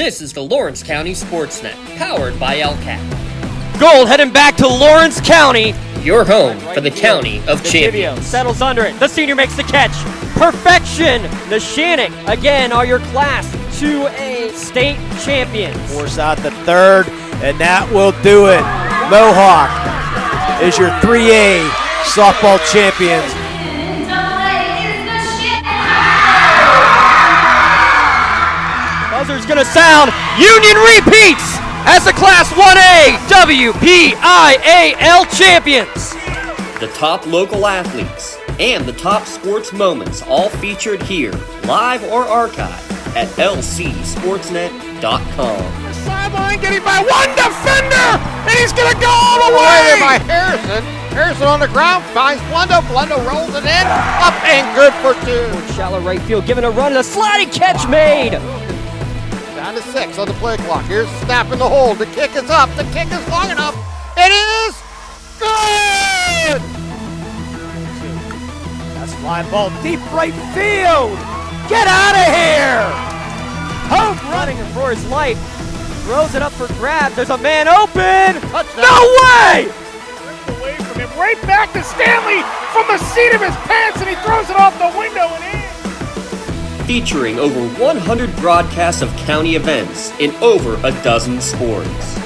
This is the Lawrence County SportsNet, powered by LCAP. Gold heading back to Lawrence County. Your home for the County of Champions. Settles under it. The senior makes the catch. Perfection. Nishanik, again, are your Class 2A state champions. Force out the third, and that will do it. Mohawk is your 3A softball champions. Buzzer's going to sound. Union repeats as the Class 1A Wpial champions. The top local athletes and the top sports moments all featured here, live or archived at lcsportsnet.com. The sideline getting by one defender, and he's going to go all the way by Harrison. Harrison on the ground finds Blundo. Blundo rolls it in, up and good for two. Shallow right field, giving a run, and a sliding catch made. Down to 6 on the play clock. Here's the snap in the hole. The kick is up. The kick is long enough. It is good. That's fly ball deep right field. Get out of here. Hope running for his life. Throws it up for grabs. There's a man open. Touchdown. No way. Ripped away from him. Right back to Stanley from the seat of his pants, and he throws it off the window and in. Featuring over 100 broadcasts of county events in over a dozen sports.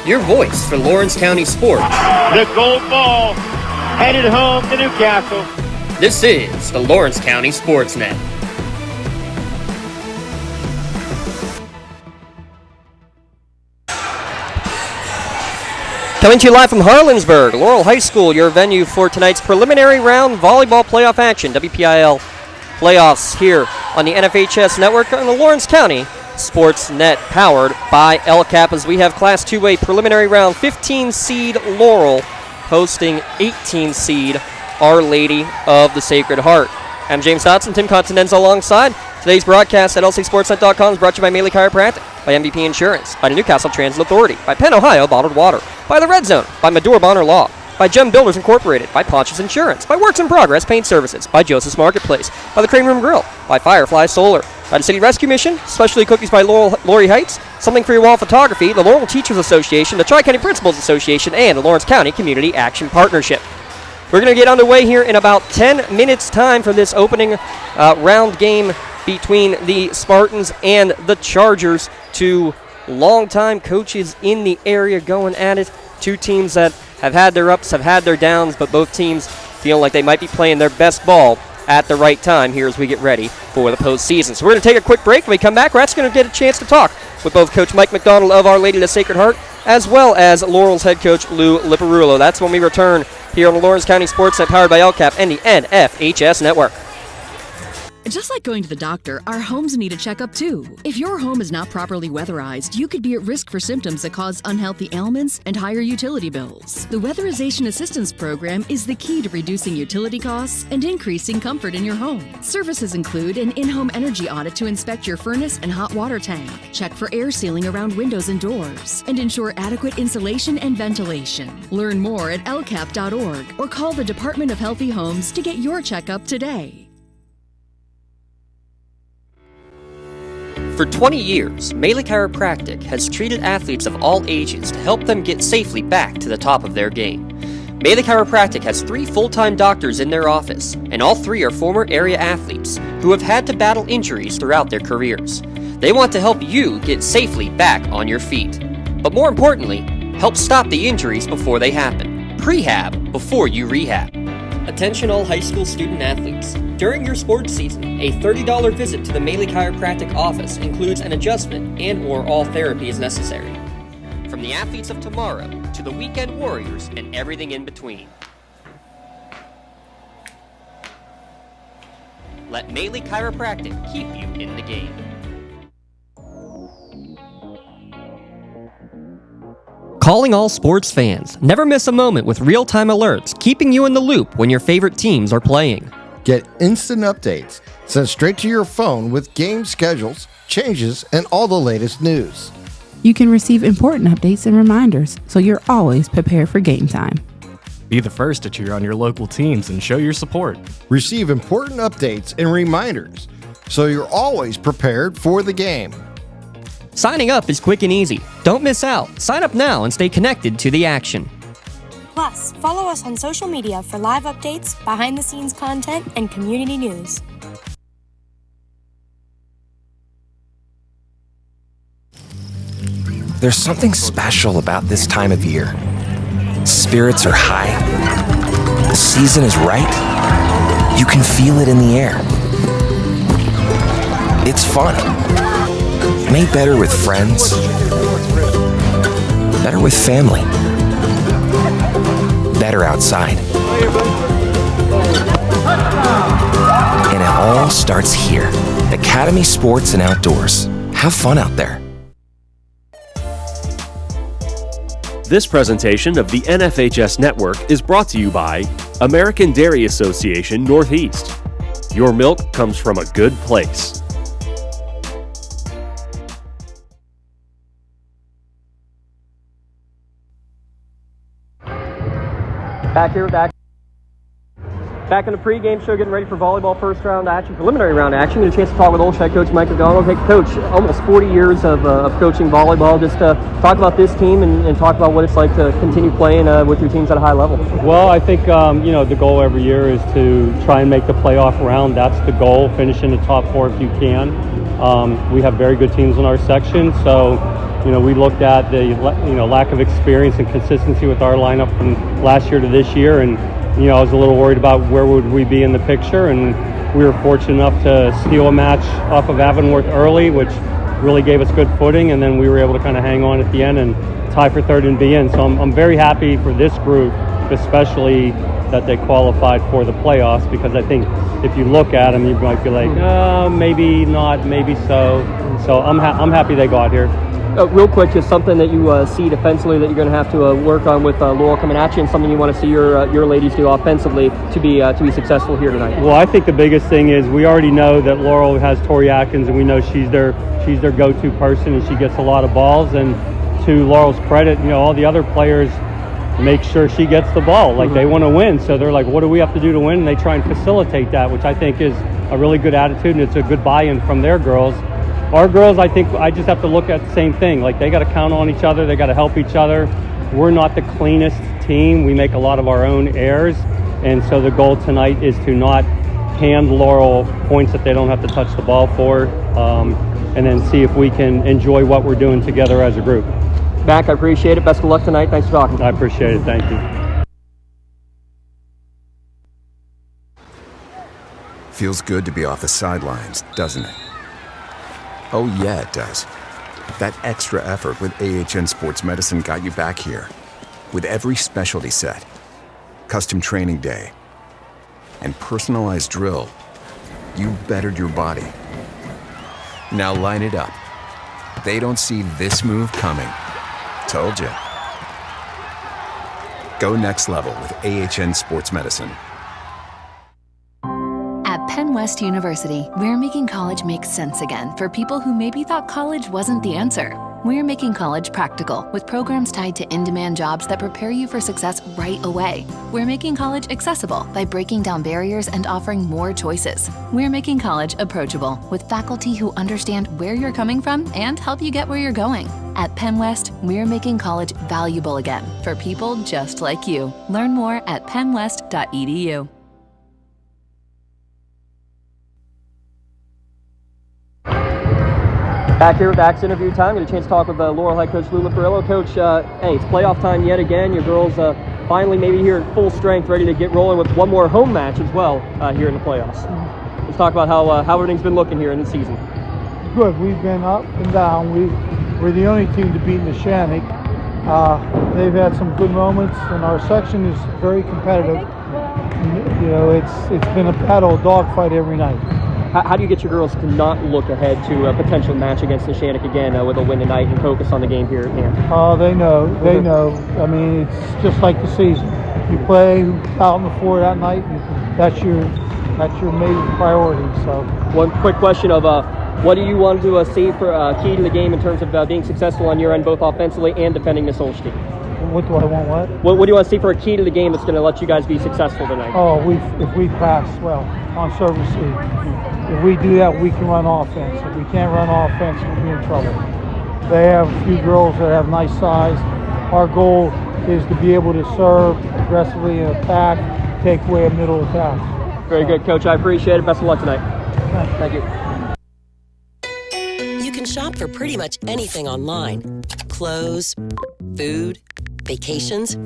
Your voice for Lawrence County sports. The gold ball headed home to Newcastle. This is the Lawrence County SportsNet. Coming to you live from Harlansburg, Laurel High School, your venue for tonight's preliminary round volleyball playoff action. WPIL playoffs here on the NFHS network on the Lawrence County SportsNet, powered by LCAP, as we have Class 2A preliminary round 15 seed Laurel hosting 18 seed Our Lady of the Sacred Heart. I'm James Dotson, Tim Continenza alongside. Today's broadcast at lcsportsnet.com is brought to you by Maley Chiropractic, by MVP Insurance, by the Newcastle Transit Authority, by Penn Ohio Bottled Water, by The Red Zone, by Medora Bonner Law, by Gem Builders Incorporated, by Ponch's Insurance, by Works in Progress Paint Services, by Joseph's Marketplace, by the Crane Room Grill, by Firefly Solar, by the City Rescue Mission, specialty cookies by Lori Heights, Something for Your Wall Photography, the Laurel Teachers Association, the Tri-County Principals Association, and the Lawrence County Community Action Partnership. We're going to get underway here in about 10 minutes' time for this opening round game between the Spartans and the Chargers. Two longtime coaches in the area going at it. Two teams that have had their ups, have had their downs, but both teams feel like they might be playing their best ball at the right time here as we get ready for the postseason. So we're going to take a quick break. When we come back, we're actually going to get a chance to talk with both Coach Mike McDonald of Our Lady of the Sacred Heart, as well as Laurel's head coach Lou Liparulo. That's when we return here on the Lawrence County SportsNet, powered by LCAP and the NFHS Network. Just like going to the doctor, our homes need a checkup too. If your home is not properly weatherized, you could be at risk for symptoms that cause unhealthy ailments and higher utility bills. The Weatherization Assistance Program is the key to reducing utility costs and increasing comfort in your home. Services include an in-home energy audit to inspect your furnace and hot water tank, check for air sealing around windows and doors, and ensure adequate insulation and ventilation. Learn more at lcap.org or call the Department of Healthy Homes to get your checkup today. For 20 years, Maley Chiropractic has treated athletes of all ages to help them get safely back to the top of their game. Maley Chiropractic has 3 full-time doctors in their office, and all 3 are former area athletes who have had to battle injuries throughout their careers. They want to help you get safely back on your feet, but more importantly, help stop the injuries before they happen. Prehab before you rehab. Attention all high school student athletes. During your sports season, a $30 visit to the Maley Chiropractic office includes an adjustment and/or all therapy is necessary. From the athletes of tomorrow to the weekend warriors and everything in between. Let Maley Chiropractic keep you in the game. Calling all sports fans. Never miss a moment with real-time alerts, keeping you in the loop when your favorite teams are playing. Get instant updates sent straight to your phone with game schedules, changes, and all the latest news. You can receive important updates and reminders, so you're always prepared for game time. Be the first to cheer on your local teams and show your support. Receive important updates and reminders so you're always prepared for the game. Signing up is quick and easy. Don't miss out. Sign up now and stay connected to the action. Plus, follow us on social media for live updates, behind-the-scenes content, and community news. There's something special about this time of year. Spirits are high. The season is right. You can feel it in the air. It's fun. Made better with friends. Better with family. Better outside. And it all starts here. Academy Sports and Outdoors. Have fun out there. This presentation of the NFHS Network is brought to you by American Dairy Association Northeast. Your milk comes from a good place. Back here with action. Back in the pregame show, getting ready for volleyball first round action, preliminary round action. Get a chance to talk with OLSH head coach Mike McDonald. Hey, coach, almost 40 years of coaching volleyball. Just talk about this team and talk about what it's like to continue playing with your teams at a high level. Well, I think the goal every year is to try and make the playoff round. That's the goal. Finish in the top 4 if you can. We have very good teams in our section, so we looked at the lack of experience and consistency with our lineup from last year to this year, and I was a little worried about where would we be in the picture, and we were fortunate enough to steal a match off of Avonworth early, which really gave us good footing, and then we were able to kind of hang on at the end and tie for third and be in. So I'm very happy for this group, especially that they qualified for the playoffs, because I think if you look at them, you might be like, maybe not, maybe so. So I'm happy they got here. Real quick, just something that you see defensively that you're going to have to work on with Laurel coming at you, and something you want to see your ladies do offensively to be successful here tonight. Well, I think the biggest thing is we already know that Laurel has Tori Atkins, and we know she's their go-to person, and she gets a lot of balls. And to Laurel's credit, all the other players make sure she gets the ball. Like, they want to win, so they're like, what do we have to do to win? And they try and facilitate that, which I think is a really good attitude, and it's a good buy-in from their girls. Our girls, I think I just have to look at the same thing. Like, they got to count on each other. They got to help each other. We're not the cleanest team. We make a lot of our own errors. And so the goal tonight is to not hand Laurel points that they don't have to touch the ball for, and then see if we can enjoy what we're doing together as a group. Mac, I appreciate it. Best of luck tonight. Thanks for talking. I appreciate it. Thank you. Feels good to be off the sidelines, doesn't it? Oh yeah, it does. That extra effort with AHN Sports Medicine got you back here. With every specialty set, custom training day, and personalized drill, you bettered your body. Now line it up. They don't see this move coming. Told you. Go next level with AHN Sports Medicine. At Penn West University, we're making college make sense again for people who maybe thought college wasn't the answer. We're making college practical with programs tied to in-demand jobs that prepare you for success right away. We're making college accessible by breaking down barriers and offering more choices. We're making college approachable with faculty who understand where you're coming from and help you get where you're going. At Penn West, we're making college valuable again for people just like you. Learn more at pennwest.edu. Back here with Axe interview time. Get a chance to talk with Laurel head coach Lula Perillo. Coach, hey, it's playoff time yet again. Your girls finally maybe here at full strength, ready to get rolling with one more home match as well here in the playoffs. Let's talk about how everything's been looking here in the season. Good. We've been up and down. We're the only team to beat Neshannock. They've had some good moments, and our section is very competitive. It's been a battle, dogfight every night. How do you get your girls to not look ahead to a potential match against Neshannock again with a win tonight and focus on the game here at hand? Oh, they know. They know. I mean, it's just like the season. You play out on the floor that night, and that's your major priority. So, one quick question of what do you want to see for key to the game in terms of being successful on your end, both offensively and defending this OLSH team? What do I want? What do you want to see for a key to the game that's going to let you guys be successful tonight? Oh, if we pass well on service lead. If we do that, we can run offense. If we can't run offense, we'll be in trouble. They have a few girls that have nice size. Our goal is to be able to serve aggressively and attack, take away a middle attack. Very good, Coach. I appreciate it. Best of luck tonight. Thank you. You can shop for pretty much anything online. Clothes, food, vacations,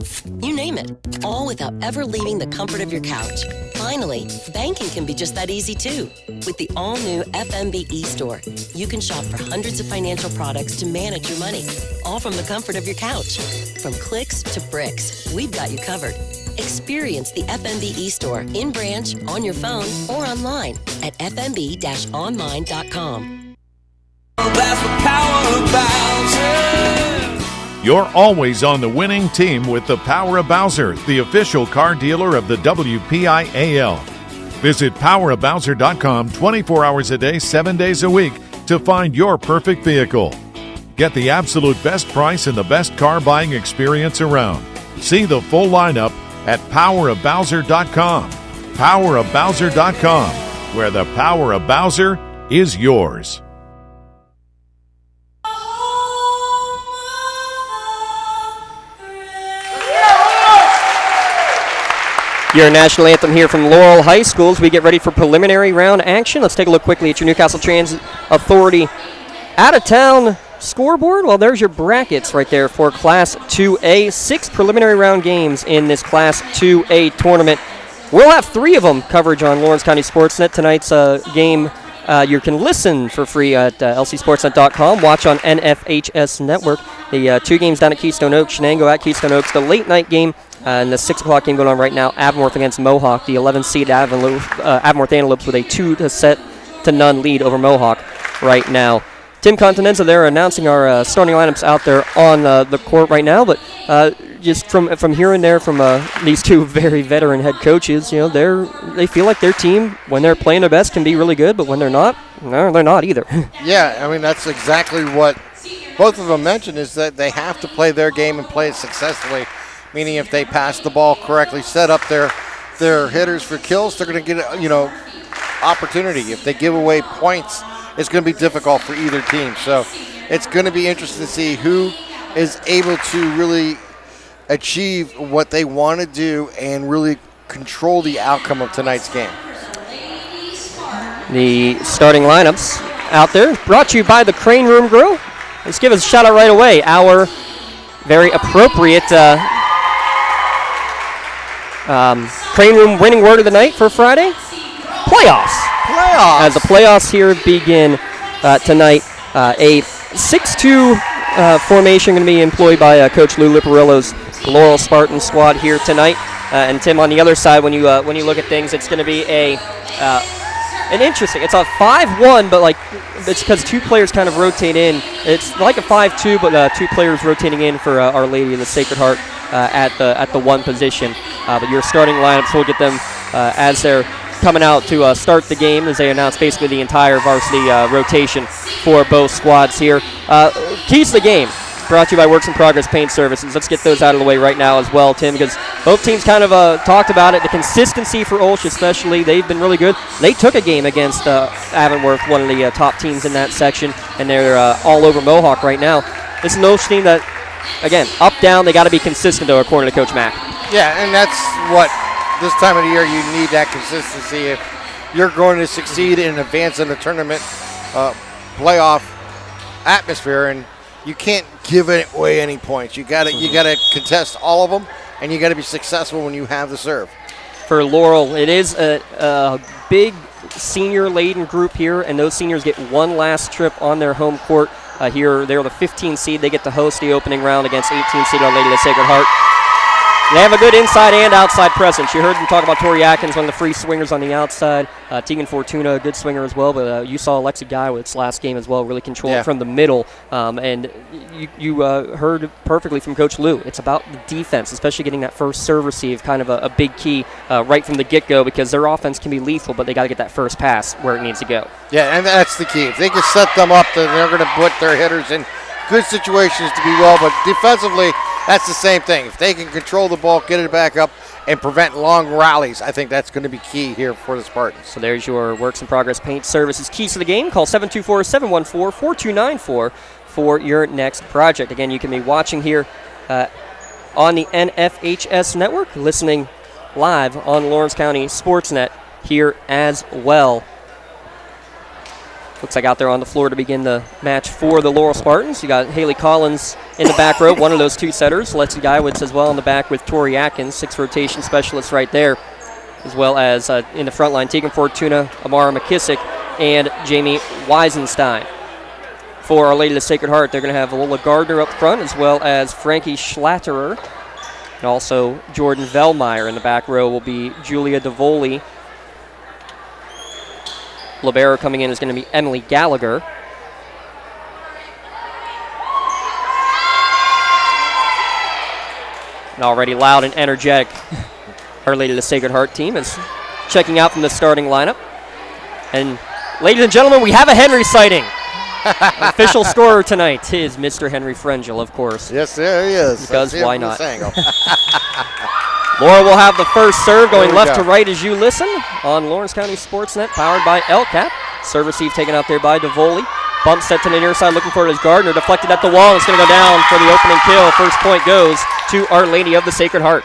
you name it. All without ever leaving the comfort of your couch. Finally, banking can be just that easy too. With the all-new FMB e-store, you can shop for hundreds of financial products to manage your money, all from the comfort of your couch. From clicks to bricks, we've got you covered. Experience the FMB e-store in branch, on your phone, or online at fmb-online.com. That's the power of Bowser. You're always on the winning team with the power of Bowser, the official car dealer of the WPIAL. Visit powerofbowser.com 24 hours a day, 7 days a week to find your perfect vehicle. Get the absolute best price and the best car buying experience around. See the full lineup at powerofbowser.com. Powerofbowser.com, where the power of Bowser is yours. Your national anthem here from Laurel High School as we get ready for preliminary round action. Let's take a look quickly at your Newcastle Transit Authority out-of-town scoreboard. Well, there's your brackets right there for Class 2A. 6 preliminary round games in this Class 2A tournament. We'll have 3 of them coverage on Lawrence County SportsNet. Tonight's game you can listen for free at lcsportsnet.com. Watch on NFHS Network. The 2 games down at Keystone Oaks, Shenango at Keystone Oaks. The late night game and the 6 o'clock game going on right now, Avonworth against Mohawk. The 11th seed Avonworth Antelopes with a 2-0 lead over Mohawk right now. Tim Continenza there announcing our starting lineups out there on the court right now, but just from here and there from these 2 very veteran head coaches, you know, they feel like their team, when they're playing their best, can be really good, but when they're not, no, they're not either. Yeah, I mean, that's exactly what both of them mentioned, is that they have to play their game and play it successfully, meaning if they pass the ball correctly, set up their hitters for kills, they're going to get, opportunity. If they give away points, it's going to be difficult for either team. So it's going to be interesting to see who is able to really achieve what they want to do and really control the outcome of tonight's game. The starting lineups out there brought to you by the Crane Room Grill. Let's give us a shout out right away. Our very appropriate Crane Room winning word of the night for Friday: playoffs. As the playoffs here begin tonight, a 6-2 formation going to be employed by Coach Lou Liparillo's Laurel Spartans squad here tonight. And Tim, on the other side, when you look at things, it's going to be an interesting. It's a 5-1, but it's because 2 players kind of rotate in. It's like a 5-2, but 2 players rotating in for Our Lady of the Sacred Heart at the 1 position. But your starting lineups, we'll get them as they're coming out to start the game, as they announce basically the entire varsity rotation for both squads here. Keys to the game, brought to you by Works in Progress Paint Services. Let's get those out of the way right now as well, Tim, because both teams kind of talked about it. The consistency for OLSH especially, they've been really good. They took a game against Avonworth, one of the top teams in that section, and they're all over Mohawk right now. This is an OLSH team that, again, up, down, they got to be consistent, though, according to Coach Mack. Yeah, and that's what this time of the year you need, that consistency. If you're going to succeed and advance in the tournament playoff atmosphere, and you can't give away any points. You got to contest all of them, and you got to be successful when you have the serve. For Laurel, it is a big senior-laden group here, and those seniors get one last trip on their home court. Here, they're the 15 seed. They get to host the opening round against 18 seed Our Lady of the Sacred Heart. They have a good inside and outside presence. You heard them talk about Tori Atkins, one of the free swingers on the outside. Tegan Fortuna, a good swinger as well. But you saw Alexi Guywood's last game as well, really controlled from the middle. And you heard perfectly from Coach Lou. It's about the defense, especially getting that first serve receive, kind of a big key right from the get-go, because their offense can be lethal, but they got to get that first pass where it needs to go. Yeah, and that's the key. If they can set them up, then they're going to put their hitters in good situations to be well. But defensively, that's the same thing. If they can control the ball, get it back up, and prevent long rallies, I think that's going to be key here for the Spartans. So there's your works in progress paint services keys to the game. Call 724-714-4294 for your next project. Again, you can be watching here on the NFHS network, listening live on Lawrence County SportsNet here as well. Looks like out there on the floor to begin the match for the Laurel Spartans. You got Haley Collins in the back row, one of those two setters. Lexi Geiwitz as well in the back with Tori Atkins, 6 rotation specialists right there, as well as in the front line, Tegan Fortuna, Amara McKissick, and Jamie Weisenstein. For Our Lady of the Sacred Heart, they're going to have Lola Gardner up front, as well as Frankie Schlatterer, and also Jordan Vellmeyer. In the back row will be Julia DeVoli. Libero coming in is going to be Emily Gallagher. And already loud and energetic, Our Lady of the Sacred Heart team is checking out from the starting lineup. And ladies and gentlemen, we have a Henry sighting. Official scorer tonight is Mr. Henry Frengel, of course. Yes, there he is. Because why not? Laura will have the first serve going left to right as you listen on Lawrence County SportsNet, powered by LCAP. Serve receive taken out there by DeVoli. Bump set to the near side, looking for it as Gardner. Deflected at the wall. It's going to go down for the opening kill. First point goes to Our Lady of the Sacred Heart.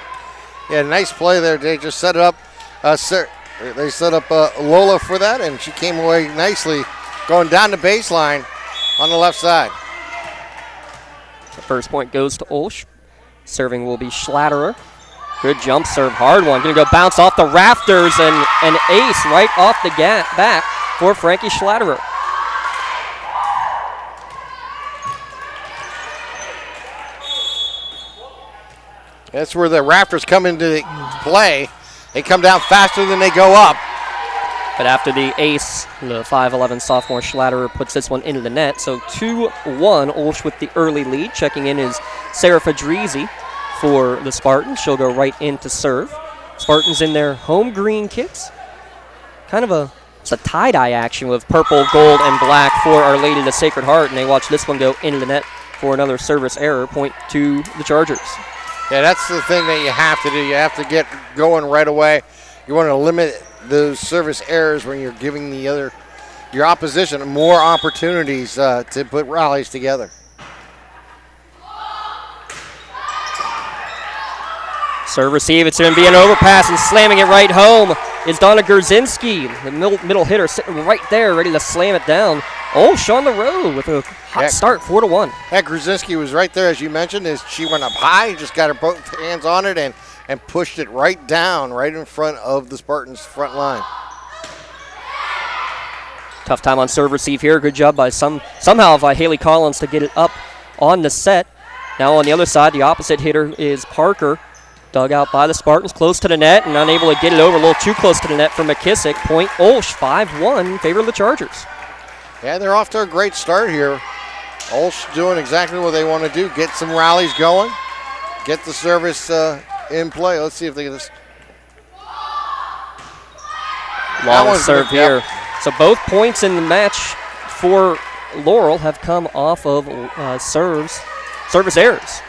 Yeah, nice play there. They just set it up. They set up Lola for that, and she came away nicely going down the baseline on the left side. The first point goes to OLSH. Serving will be Schlatterer. Good jump serve, hard one. Going to go bounce off the rafters and an ace right off the back for Frankie Schlatterer. That's where the rafters come into play. They come down faster than they go up. But after the ace, the 5'11 sophomore Schlatterer puts this one into the net. So 2-1, OLSH with the early lead. Checking in is Sarah Fadrizi for the Spartans. She'll go right in to serve. Spartans in their home green kits. Kind of it's a tie-dye action with purple, gold, and black for Our Lady of the Sacred Heart, and they watch this one go into the net for another service error, point to the Chargers. Yeah, that's the thing that you have to do. You have to get going right away. You want to limit those service errors when you're giving your opposition more opportunities to put rallies together. Serve receive, it's going to be an overpass, and slamming it right home is Donna Gerzinski, the middle hitter, sitting right there, ready to slam it down. OLSH on the road with a hot start, 4-1. That Gerzinski was right there, as you mentioned, as she went up high, just got her both hands on it and pushed it right down, right in front of the Spartans' front line. Tough time on serve receive here. Good job by somehow by Haley Collins to get it up on the set. Now on the other side, the opposite hitter is Parker. Dug out by the Spartans, close to the net, and unable to get it over, a little too close to the net for McKissick. Point OLSH, 5-1 in favor of the Chargers. Yeah, they're off to a great start here. OLSH doing exactly what they want to do, get some rallies going, get the service in play. Let's see if they get this. Long serve here. So both points in the match for Laurel have come off of service errors.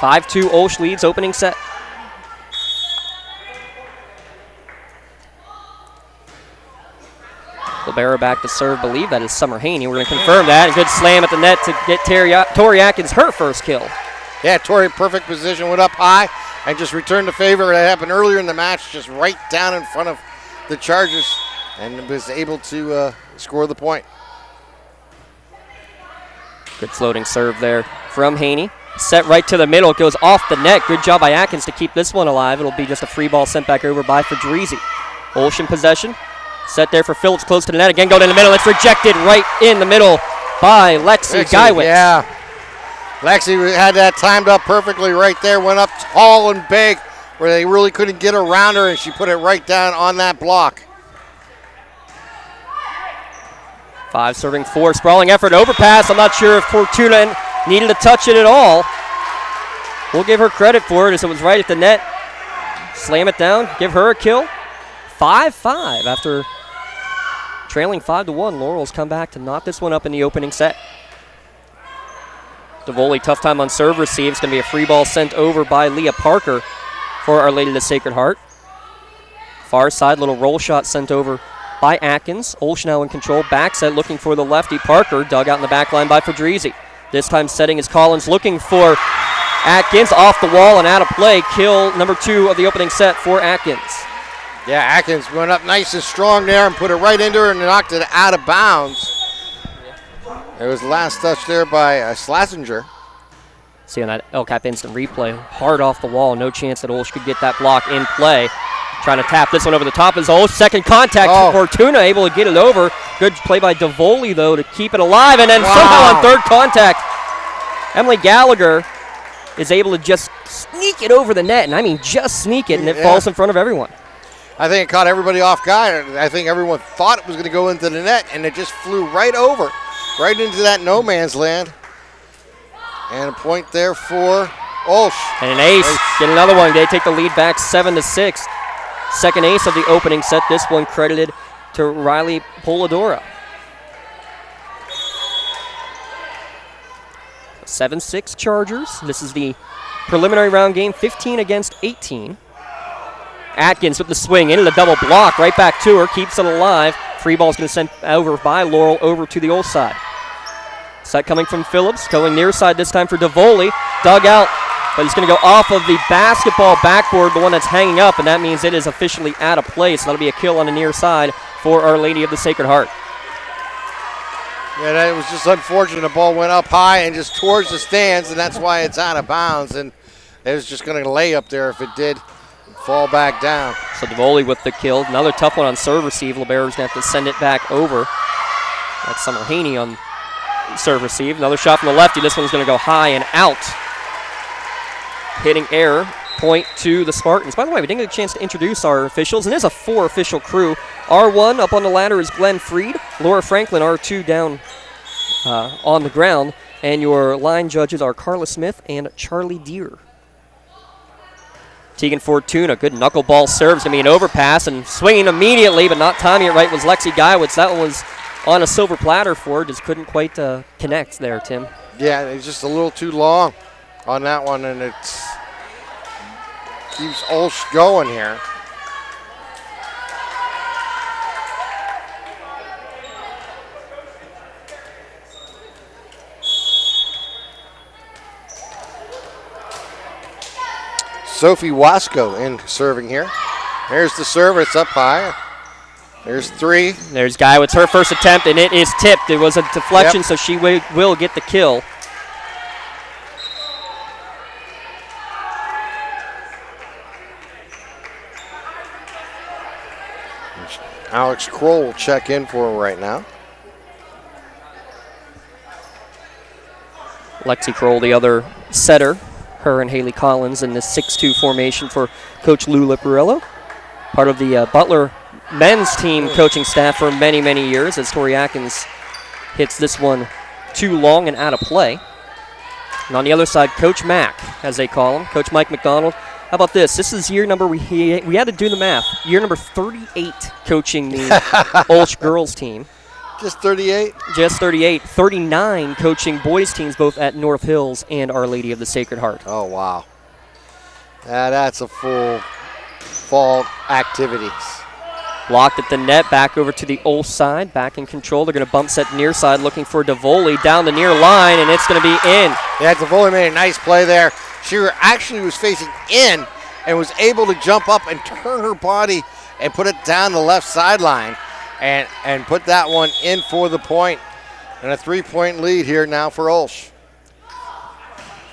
5-2 OLSH leads opening set. Libero back to serve, believe that is Summer Haney. We're going to confirm that. A good slam at the net to get Tori Atkins her first kill. Yeah, Tori, perfect position, went up high and just returned the favor. That happened earlier in the match, just right down in front of the Chargers, and was able to score the point. Good floating serve there from Haney. Set right to the middle, goes off the net. Good job by Atkins to keep this one alive. It'll be just a free ball sent back over by Fadrizi. OLSH in possession. Set there for Phillips, close to the net. Again, going in the middle. It's rejected right in the middle by Lexi Geiwitz. Yeah. Lexi had that timed up perfectly right there. Went up tall and big where they really couldn't get around her, and she put it right down on that block. 5 serving 4. Sprawling effort, overpass. I'm not sure if Fortuna needed to touch it at all. We'll give her credit for it as it was right at the net. Slam it down, give her a kill. 5-5 after trailing 5-1. Laurel's come back to knock this one up in the opening set. DeVoli, tough time on serve receive. It's going to be a free ball sent over by Leah Parker for Our Lady of the Sacred Heart. Far side, little roll shot sent over by Atkins. OLSH now in control. Back set looking for the lefty. Parker dug out in the back line by Fedrizzi. This time setting is Collins looking for Atkins. Off the wall and out of play. Kill number 2 of the opening set for Atkins. Yeah, Atkins went up nice and strong there and put it right into her and knocked it out of bounds. It was the last touch there by Schlesinger. See on that LCAP instant replay, hard off the wall. No chance that OLSH could get that block in play. Trying to tap this one over the top is OLSH. Second contact for Fortuna, able to get it over. Good play by DeVoli, though, to keep it alive. And then somehow on third contact, Emily Gallagher is able to just sneak it over the net. And I mean just sneak it, and it falls in front of everyone. I think it caught everybody off guard. I think everyone thought it was going to go into the net, and it just flew right over, right into that no man's land. And a point there for OLSH. And an ace. Get another one. They take the lead back 7-6. Second ace of the opening set. This one credited to Riley Polidora. 7-6 Chargers. This is the preliminary round game, 15 against 18. Atkins with the swing into the double block, right back to her, keeps it alive. Free ball's going to send over by Laurel over to the OLSH side. Set coming from Phillips, going near side this time for DeVoli. Dug out, but he's going to go off of the basketball backboard, the one that's hanging up, and that means it is officially out of play. So that'll be a kill on the near side for Our Lady of the Sacred Heart. Yeah, that was just unfortunate. The ball went up high and just towards the stands, and that's why it's out of bounds. And it was just going to lay up there if it did fall back down. So DeVoli with the kill. Another tough one on serve receive. Libero's going to have to send it back over. That's Summer Haney on serve receive. Another shot from the lefty. This one's going to go high and out. Hitting air. Point to the Spartans. By the way, we didn't get a chance to introduce our officials, and there's a 4-official crew. R1 up on the ladder is Glenn Freed. Laura Franklin, R2 down on the ground. And your line judges are Carla Smith and Charlie Deere. Tegan Fortuna, good knuckleball serves. Going to be an overpass and swinging immediately, but not timing it right was Lexi Guyewitz. That one was on a silver platter for her. Just couldn't quite connect there, Tim. Yeah, it's just a little too long on that one, and it's keeps OLSH going here. Sophie Wasco in serving here. There's the serve. It's up high. There's 3. There's Guyewitz, her first attempt, and it is tipped. It was a deflection, so she will get the kill. Alex Kroll will check in for her right now. Lexi Kroll, the other setter. Her and Haley Collins in this 6-2 formation for Coach Lou Liparillo. Part of the Butler men's team coaching staff for many, many years as Tori Atkins hits this one too long and out of play. And on the other side, Coach Mack, as they call him, Coach Mike McDonald. How about this? This is year number, we had to do the math, year number 38 coaching the OLSH girls team. Just 38? Just 38. 39 coaching boys teams both at North Hills and Our Lady of the Sacred Heart. Oh, wow. That's a full fall activities. Blocked at the net, back over to the OLSH side, back in control. They're going to bump set near side, looking for DeVoli down the near line, and it's going to be in. Yeah, DeVoli made a nice play there. She actually was facing in and was able to jump up and turn her body and put it down the left sideline and put that one in for the point. And a 3-point lead here now for OLSH.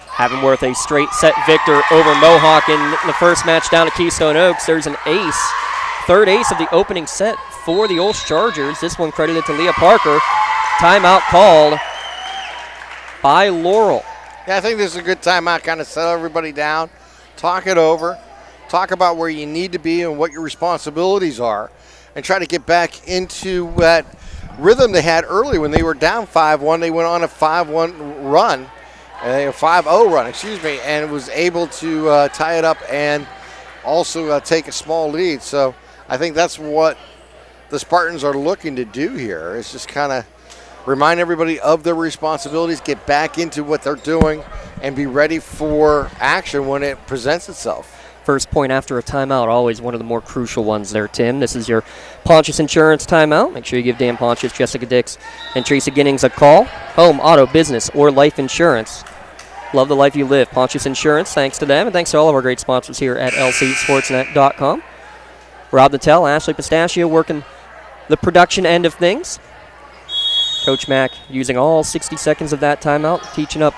Havenworth a straight set victor over Mohawk in the first match down at Keystone Oaks. There's an ace. Third ace of the opening set for the OLSH Chargers. This one credited to Leah Parker. Timeout called by Laurel. Yeah, I think this is a good timeout, kind of settle everybody down, talk it over, talk about where you need to be and what your responsibilities are, and try to get back into that rhythm they had early when they were down 5-1. They went on a 5-1 run, a 5-0 run, and was able to tie it up and also take a small lead. So I think that's what the Spartans are looking to do here, is just kind of remind everybody of their responsibilities, get back into what they're doing, and be ready for action when it presents itself. First point after a timeout, always one of the more crucial ones there, Tim. This is your Pontius Insurance timeout. Make sure you give Dan Pontius, Jessica Dix, and Tracy Ginnings a call. Home, auto, business, or life insurance. Love the life you live. Pontius Insurance, thanks to them, and thanks to all of our great sponsors here at lcsportsnet.com. Rob Nattell, Ashley Pistachio working the production end of things. Coach Mack using all 60 seconds of that timeout, teaching up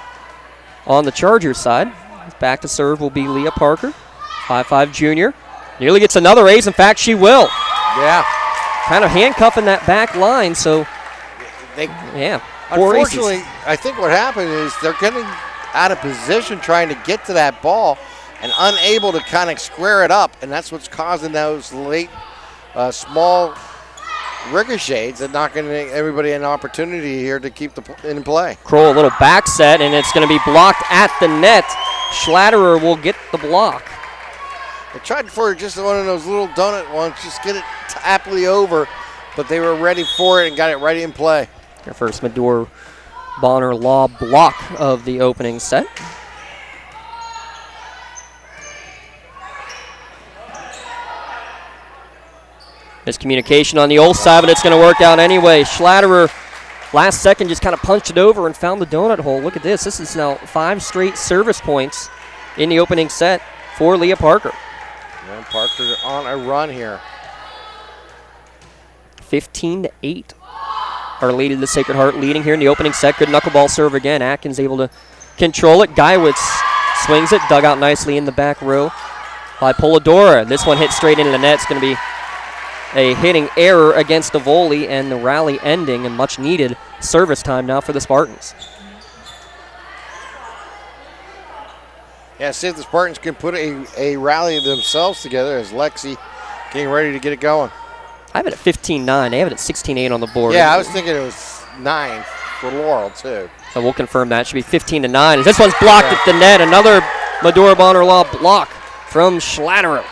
on the Chargers side. Back to serve will be Leah Parker. 5'5" junior. Nearly gets another ace. In fact, she will. Yeah. Kind of handcuffing that back line, so yeah. Unfortunately, I think what happened is they're getting out of position trying to get to that ball and unable to kind of square it up, and that's what's causing those late small ricochets and not giving everybody an opportunity here to keep in play. Kroll, a little back set, and it's going to be blocked at the net. Schlatterer will get the block. They tried for just one of those little donut ones, just get it happily over, but they were ready for it and got it right in play. Their first Mador Bonner Law block of the opening set. Miscommunication on the OLSH side, but it's going to work out anyway. Schlatterer, last second, just kind of punched it over and found the donut hole. Look at this. This is now 5 straight service points in the opening set for Leah Parker. And Parker on a run here. 15-8. Our lead in the Sacred Heart leading here in the opening set. Good knuckleball serve again. Atkins able to control it. Geiwitz swings it. Dug out nicely in the back row by Polidora. This one hit straight into the net. It's going to be a hitting error against the volley, and the rally ending, and much needed service time now for the Spartans. Yeah, see if the Spartans can put a rally themselves together as Lexi getting ready to get it going. I have it at 15-9. They have it at 16-8 on the board. Yeah, I was thinking it was 9 for Laurel, too. So we'll confirm that. It should be 15-9. As this one's blocked at the net. Another Medora Bonner Law block from Schlatterer.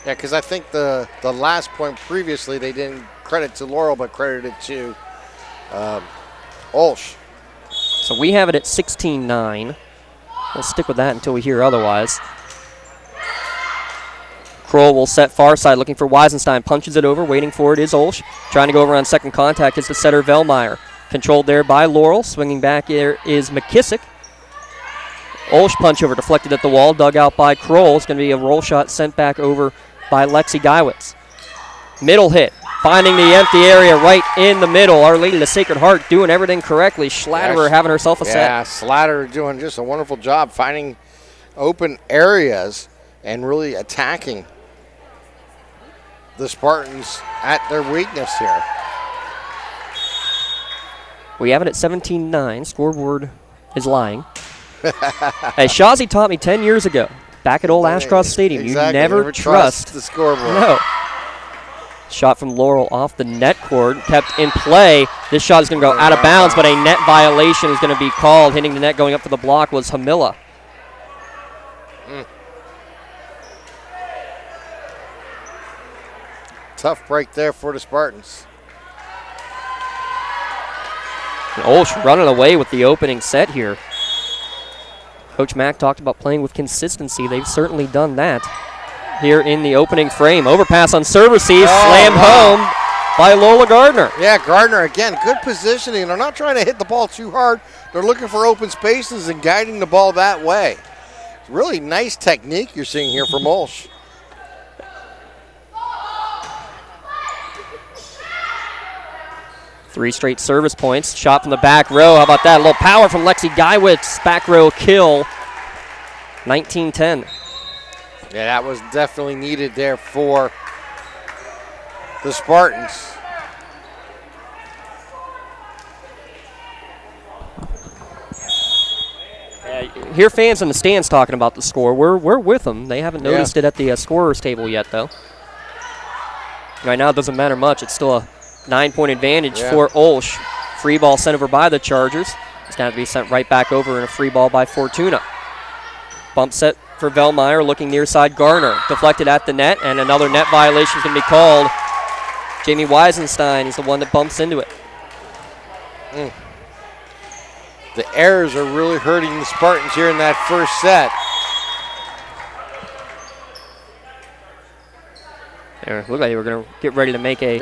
Yeah, because I think the last point previously they didn't credit to Laurel but credited to OLSH. So we have it at 16-9. We'll stick with that until we hear otherwise. Kroll will set far side, looking for Weisenstein. Punches it over, waiting for it is OLSH. Trying to go over on second contact is the setter Velmeyer. Controlled there by Laurel. Swinging back here is McKissick. OLSH punch over, deflected at the wall, dug out by Kroll. It's going to be a roll shot sent back over by Lexi Geiwitz. Middle hit, finding the empty area right in the middle. Our Lady of the Sacred Heart doing everything correctly. Schlatterer having herself a set. Yeah, Schlatterer doing just a wonderful job finding open areas and really attacking the Spartans at their weakness here. We have it at 17-9. Scoreboard is lying. As Shazi taught me 10 years ago, back at Old Ashcroft Stadium, exactly. You never trust the scoreboard. No. Shot from Laurel off the net cord, kept in play. This shot is going to go out of bounds, but a net violation is going to be called. Hitting the net going up for the block was Hamilla. Tough break there for the Spartans. And OLSH running away with the opening set here. Coach Mack talked about playing with consistency. They've certainly done that here in the opening frame. Overpass on serve receive, slammed home by Lola Gardner. Yeah, Gardner, again, good positioning. They're not trying to hit the ball too hard. They're looking for open spaces and guiding the ball that way. Really nice technique you're seeing here from OLSH. Three straight service points. Shot from the back row. How about that? A little power from Lexi Geiwitz. Back row kill. 19-10. Yeah, that was definitely needed there for the Spartans. Hear fans in the stands talking about the score. We're with them. They haven't noticed it at the scorer's table yet, though. Right now, it doesn't matter much. It's still a 9-point advantage for OLSH. Free ball sent over by the Chargers. It's going to be sent right back over in a free ball by Fortuna. Bump set for Velmeyer, looking near side Garner. Deflected at the net, and another net violation is going to be called Jamie Weisenstein is the one that bumps into it. The errors are really hurting the Spartans here in that first set. There, looked like they were going to get ready to make a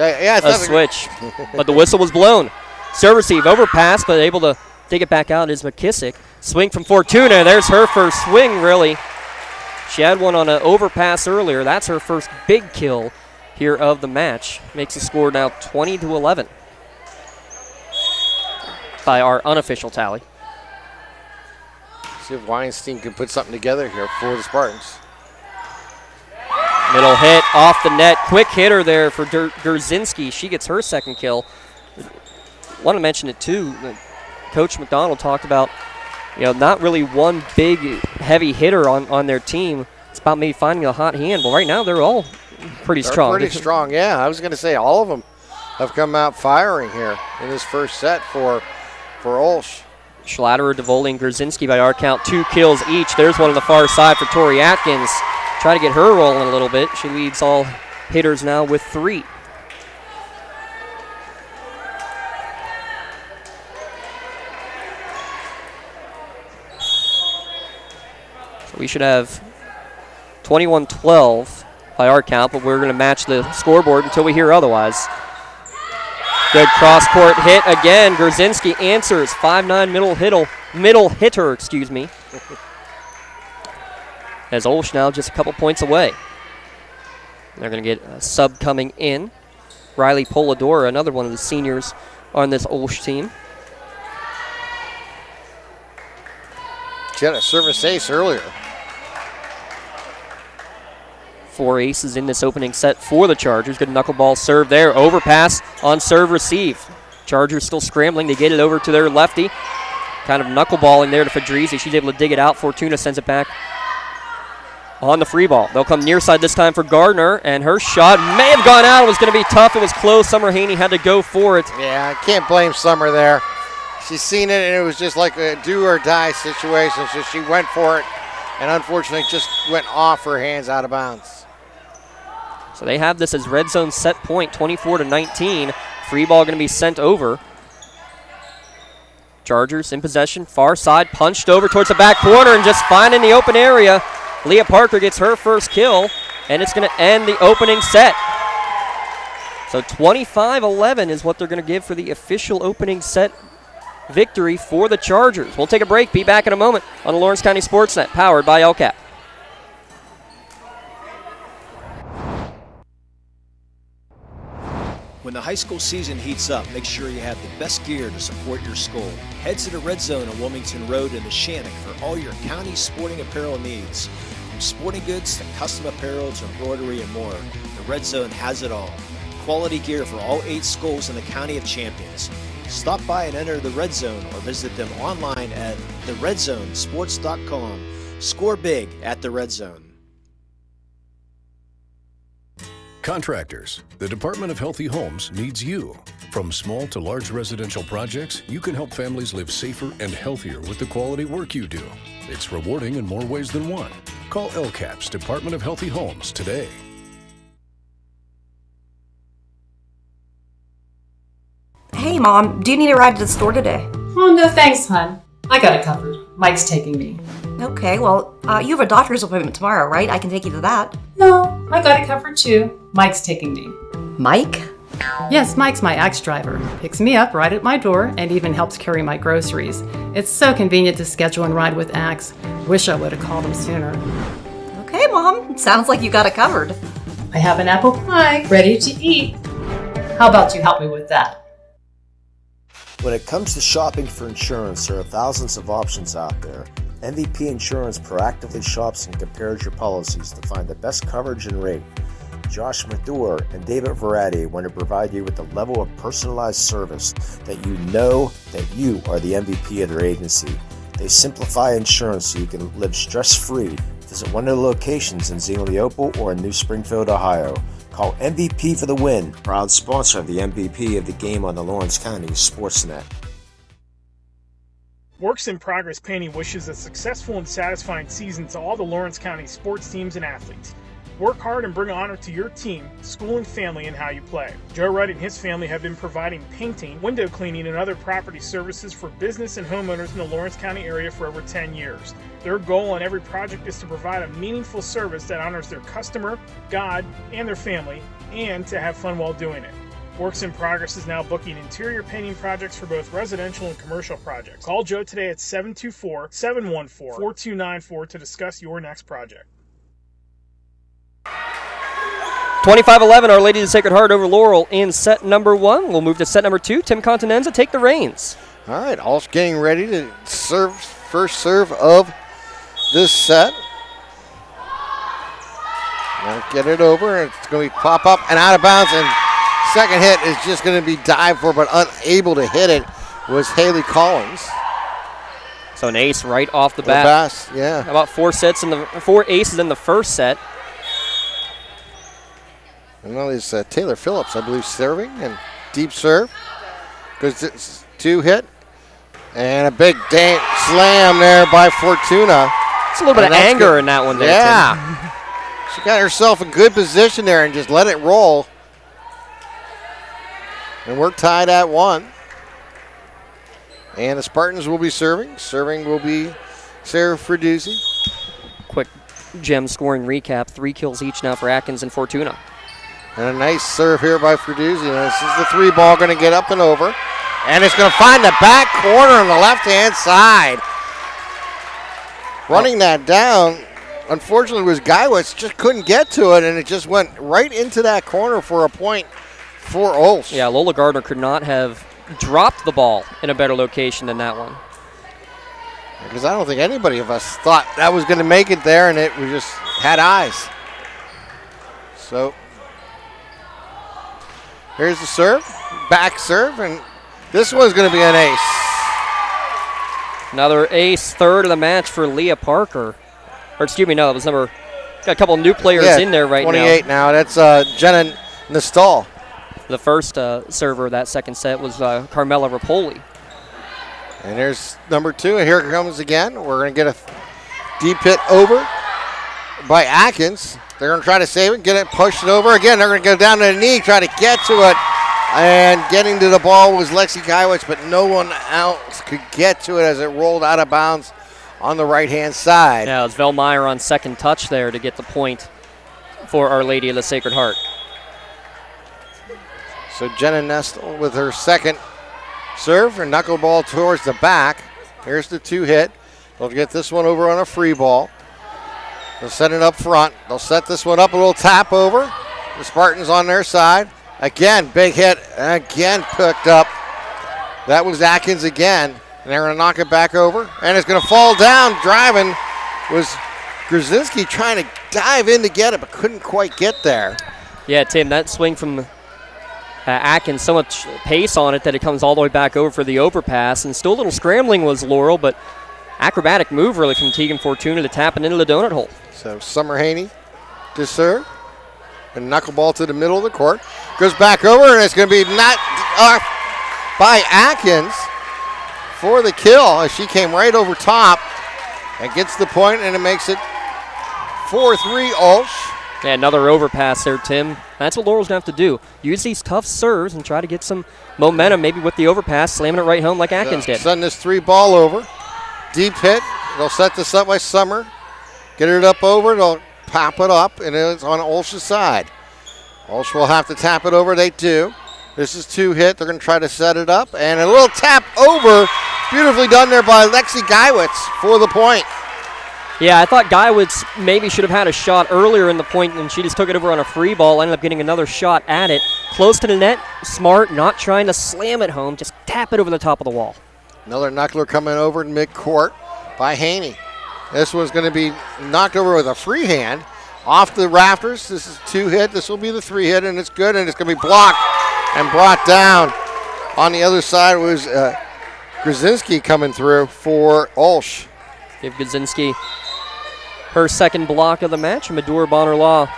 switch, but the whistle was blown. Serve receive, overpass, but able to dig it back out is McKissick. Swing from Fortuna. There's her first swing, really. She had one on an overpass earlier. That's her first big kill here of the match. Makes the score now 20-11 by our unofficial tally. See if Weinstein can put something together here for the Spartans. Middle hit off the net. Quick hitter there for Gerzinski. She gets her second kill. Want to mention it too. Coach McDonald talked about, not really one big heavy hitter on their team. It's about maybe finding a hot hand. Well, right now they're all pretty strong. Pretty strong, yeah. I was going to say all of them have come out firing here in this first set for OLSH. Schlatter, DeVoli, and Gerzinski by our count 2 kills each. There's one on the far side for Tori Atkins. Try to get her rolling a little bit. She leads all hitters now with 3. So we should have 21-12 by our count, but we're going to match the scoreboard until we hear otherwise. Good cross-court hit again. Gerzinski answers. 5'9" middle hitter, As OLSH now just a couple points away. They're going to get a sub coming in. Riley Polidora, another one of the seniors on this OLSH team. She had a service ace earlier. 4 aces in this opening set for the Chargers. Good knuckleball serve there. Overpass on serve receive. Chargers still scrambling to get it over to their lefty. Kind of knuckleballing there to Fadrizi. She's able to dig it out. Fortuna sends it back on the free ball. They'll come near side this time for Gardner, and her shot may have gone out. It was going to be tough. It was close. Summer Haney had to go for it. Yeah, I can't blame Summer there. She's seen it, and it was just like a do-or-die situation, so she went for it, and unfortunately just went off her hands out of bounds. So they have this as red zone set point, 24-19. Free ball going to be sent over. Chargers in possession, far side, punched over towards the back corner and just finding the open area. Leah Parker gets her first kill, and it's going to end the opening set. So 25-11 is what they're going to give for the official opening set victory for the Chargers. We'll take a break, be back in a moment on the Lawrence County SportsNet, powered by LCAP. When the high school season heats up, make sure you have the best gear to support your school. Head to the Red Zone on Wilmington Road in the Shannock for all your county sporting apparel needs. From sporting goods to custom apparel to embroidery and more, the Red Zone has it all. Quality gear for all 8 schools in the County of Champions. Stop by and enter the Red Zone or visit them online at theredzonesports.com. Score big at the Red Zone. Contractors, the Department of Healthy Homes needs you. From small to large residential projects, you can help families live safer and healthier with the quality work you do. It's rewarding in more ways than one. Call LCAP's Department of Healthy Homes today. Hey, Mom, do you need a ride to the store today? Oh, no thanks, hon. I got it covered. Mike's taking me. Okay, well, you have a doctor's appointment tomorrow, right? I can take you to that. No, I got it covered too. Mike's taking me. Mike? Yes, Mike's my ex driver. Picks me up right at my door and even helps carry my groceries. It's so convenient to schedule and ride with Axe. Wish I would have called him sooner. Okay, Mom. Sounds like you got it covered. I have an apple pie ready to eat. How about you help me with that? When it comes to shopping for insurance, there are thousands of options out there. MVP Insurance proactively shops and compares your policies to find the best coverage and rate. Josh Mathur and David Verratti want to provide you with the level of personalized service that you know that you are the MVP of their agency. They simplify insurance so you can live stress-free. Visit one of the locations in Zingleopole or in New Springfield, Ohio. Call MVP for the win. Proud sponsor of the MVP of the game on the Lawrence County SportsNet. Works in Progress Painting wishes a successful and satisfying season to all the Lawrence County sports teams and athletes. Work hard and bring honor to your team, school, and family in how you play. Joe Wright and his family have been providing painting, window cleaning, and other property services for business and homeowners in the Lawrence County area for over 10 years. Their goal on every project is to provide a meaningful service that honors their customer, God, and their family, and to have fun while doing it. Works in Progress is now booking interior painting projects for both residential and commercial projects. Call Joe today at 724-714-4294 to discuss your next project. 25-11, Our Lady of the Sacred Heart over Laurel in set number 1. We'll move to set number 2. Tim Continenza, take the reins. All right, All's getting ready to serve first serve of this set. Now get it over, and it's going to pop up and out of bounds, and second hit is just going to be dived for, but unable to hit it was Haley Collins. So an ace right off the bat. Yeah. About 4 aces in the first set. And now is Taylor Phillips, I believe, serving and deep serve. Because it's 2 hit. And a big slam there by Fortuna. It's a little bit of anger in that one there, yeah. Tim. She got herself in good position there and just let it roll. And we're tied at 1. And the Spartans will be serving. Serving will be Sarah Freduzzi. Quick gem scoring recap. 3 kills each now for Atkins and Fortuna. And a nice serve here by Freduzzi. This is the 3 ball going to get up and over. And it's going to find the back corner on the left-hand side. Running that down, unfortunately, was Geiwitz. Just couldn't get to it, and it just went right into that corner for a point for OLSH. Yeah, Lola Gardner could not have dropped the ball in a better location than that one. Because I don't think anybody of us thought that was going to make it there, and we just had eyes. So here's the serve, back serve, and this one's going to be an ace. Another ace, third of the match for Leah Parker. Or excuse me, no, it was got a couple new players in there right 28 now. That's Jenna Nestal. The first server of that second set was Carmela Rapoli. And there's number 2, and here it comes again. We're going to get a deep hit over by Atkins. They're going to try to save it, get it, push it over. Again, they're going to go down to the knee, try to get to it. And getting to the ball was Lexi Geiwitz, but no one else could get to it as it rolled out of bounds on the right-hand side. Yeah, it was Velmeyer on second touch there to get the point for Our Lady of the Sacred Heart. So Jenna Nestle with her second serve and knuckleball towards the back. Here's the 2 hit. They'll get this one over on a free ball. They'll set it up front. They'll set this one up, a little tap over. The Spartans on their side. Again, big hit. Again, picked up. That was Atkins again. And they're going to knock it back over. And it's going to fall down. Driving was Grzinski trying to dive in to get it, but couldn't quite get there. Yeah, Tim, that swing from Atkins, so much pace on it that it comes all the way back over for the overpass. And still a little scrambling was Laurel, but acrobatic move really from Tegan Fortuna to tap it into the donut hole. So Summer Haney to serve. And knuckleball to the middle of the court. Goes back over, and it's going to be not off by Atkins for the kill as she came right over top and gets the point, and it makes it 4-3 OLSH. Yeah, another overpass there, Tim. That's what Laurel's going to have to do. Use these tough serves and try to get some momentum, maybe with the overpass, slamming it right home like Atkins did. Send this 3 ball over. Deep hit. They'll set this up by Summer. Get it up over. They'll pop it up, and it's on OLSH's side. OLSH will have to tap it over. They do. This is 2 hit. They're going to try to set it up, and a little tap over. Beautifully done there by Lexi Geiwitz for the point. Yeah, I thought Geiwitz maybe should have had a shot earlier in the point, and she just took it over on a free ball. Ended up getting another shot at it. Close to the net. Smart, not trying to slam it home. Just tap it over the top of the wall. Another knuckler coming over in midcourt by Haney. This one's going to be knocked over with a free hand off the rafters. This is 2 hit. This will be the 3 hit, and it's good, and it's going to be blocked and brought down. On the other side was Grzinski coming through for OLSH. Give Grzinski her second block of the match. Mador Bonner Law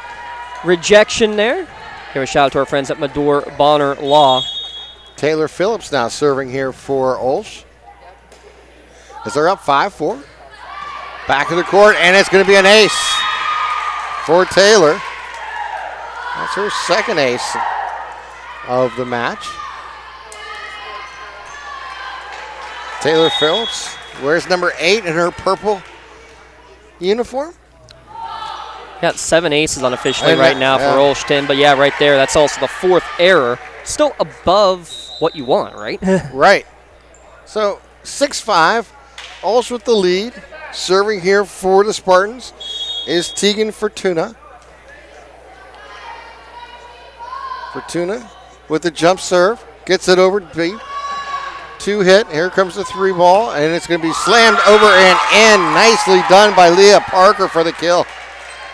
rejection there. Give a shout out to our friends at Mador Bonner Law. Taylor Phillips now serving here for OLSH. As they're up 5-4. Back of the court, and it's going to be an ace for Taylor. That's her second ace of the match. Taylor Phillips wears number 8 in her purple uniform. Got 7 aces unofficially right now for OLSH, Tim. But yeah, right there, that's also the 4th error. Still above what you want, right? Right. So 6-5, OLSH with the lead. Serving here for the Spartans is Tegan Fortuna. Fortuna with the jump serve. Gets it over to B. 2 hit. Here comes the 3 ball, and it's going to be slammed over and in. Nicely done by Leah Parker for the kill.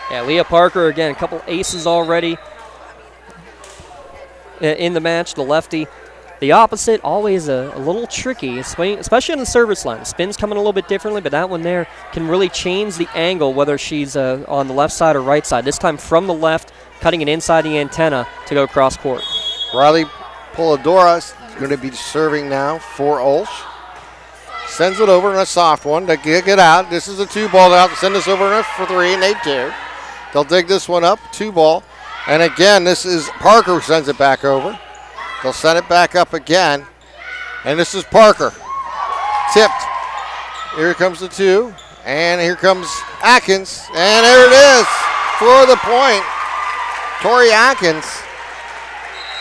Yeah, Leah Parker, again, a couple aces already in the match. The lefty. The opposite, always a little tricky, especially on the service line. The spin's coming a little bit differently, but that one there can really change the angle, whether she's on the left side or right side. This time from the left, cutting it inside the antenna to go cross court. Riley Polidora is going to be serving now for OLSH. Sends it over in a soft one to kick it out. This is a 2 ball out. Send this over for 3, and they do. They'll dig this one up, 2 ball. And again, this is Parker who sends it back over. They'll send it back up again. And this is Parker. Tipped. Here comes the 2. And here comes Atkins. And there it is for the point. Tori Atkins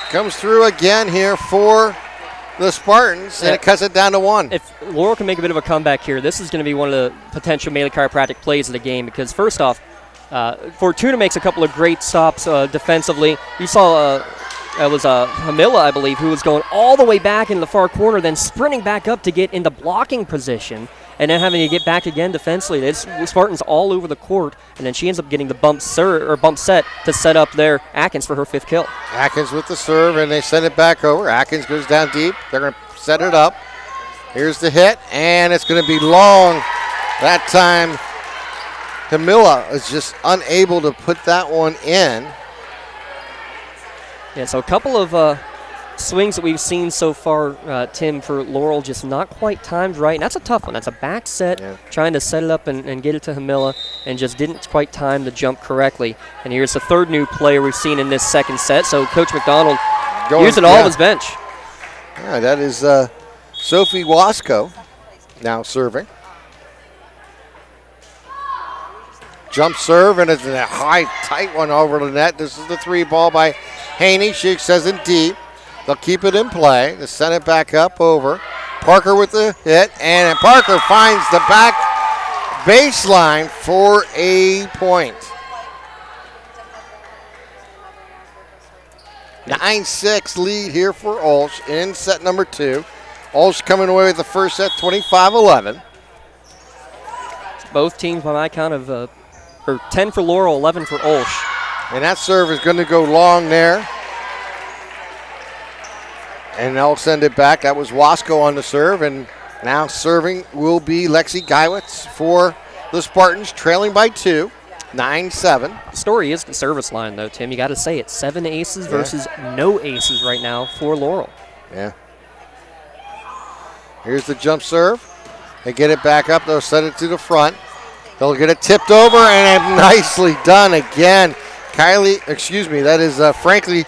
comes through again here for the Spartans, and it cuts it down to 1. If Laurel can make a bit of a comeback here, this is going to be one of the potential Melee Chiropractic plays of the game, because first off, Fortuna makes a couple of great stops defensively. You saw it was Hamila, I believe, who was going all the way back into the far corner, then sprinting back up to get into blocking position, and then having to get back again defensively. There's Spartans all over the court, and then she ends up getting the bump set to set up there Atkins for her 5th kill. Atkins with the serve, and they send it back over. Atkins goes down deep. They're going to set it up. Here's the hit, and it's going to be long. That time, Hamila is just unable to put that one in. Yeah, so a couple of swings that we've seen so far, Tim, for Laurel, just not quite timed right. And that's a tough one. That's a back set, trying to set it up and get it to Hamila, and just didn't quite time the jump correctly. And here's the 3rd new player we've seen in this 2nd set. So Coach McDonald using all of his bench. Yeah, that is Sophie Wasco now serving. Jump serve, and it's a high, tight one over the net. This is the 3 ball by Haney. She says it deep. They'll keep it in play. They send it back up over. Parker with the hit, and Parker finds the back baseline for a point. 9-6 lead here for OLSH in set number 2. OLSH coming away with the first set, 25-11. Both teams, by my count, of 10 for Laurel, 11 for OLSH. And that serve is going to go long there. And they'll send it back. That was Wasco on the serve, and now serving will be Lexi Geiwitz for the Spartans, trailing by 2, 9-7. The story is the service line, though, Tim. You got to say it. 7 aces versus no aces right now for Laurel. Yeah. Here's the jump serve. They get it back up. They'll set it to the front. They'll get it tipped over, and nicely done again. That is Frankly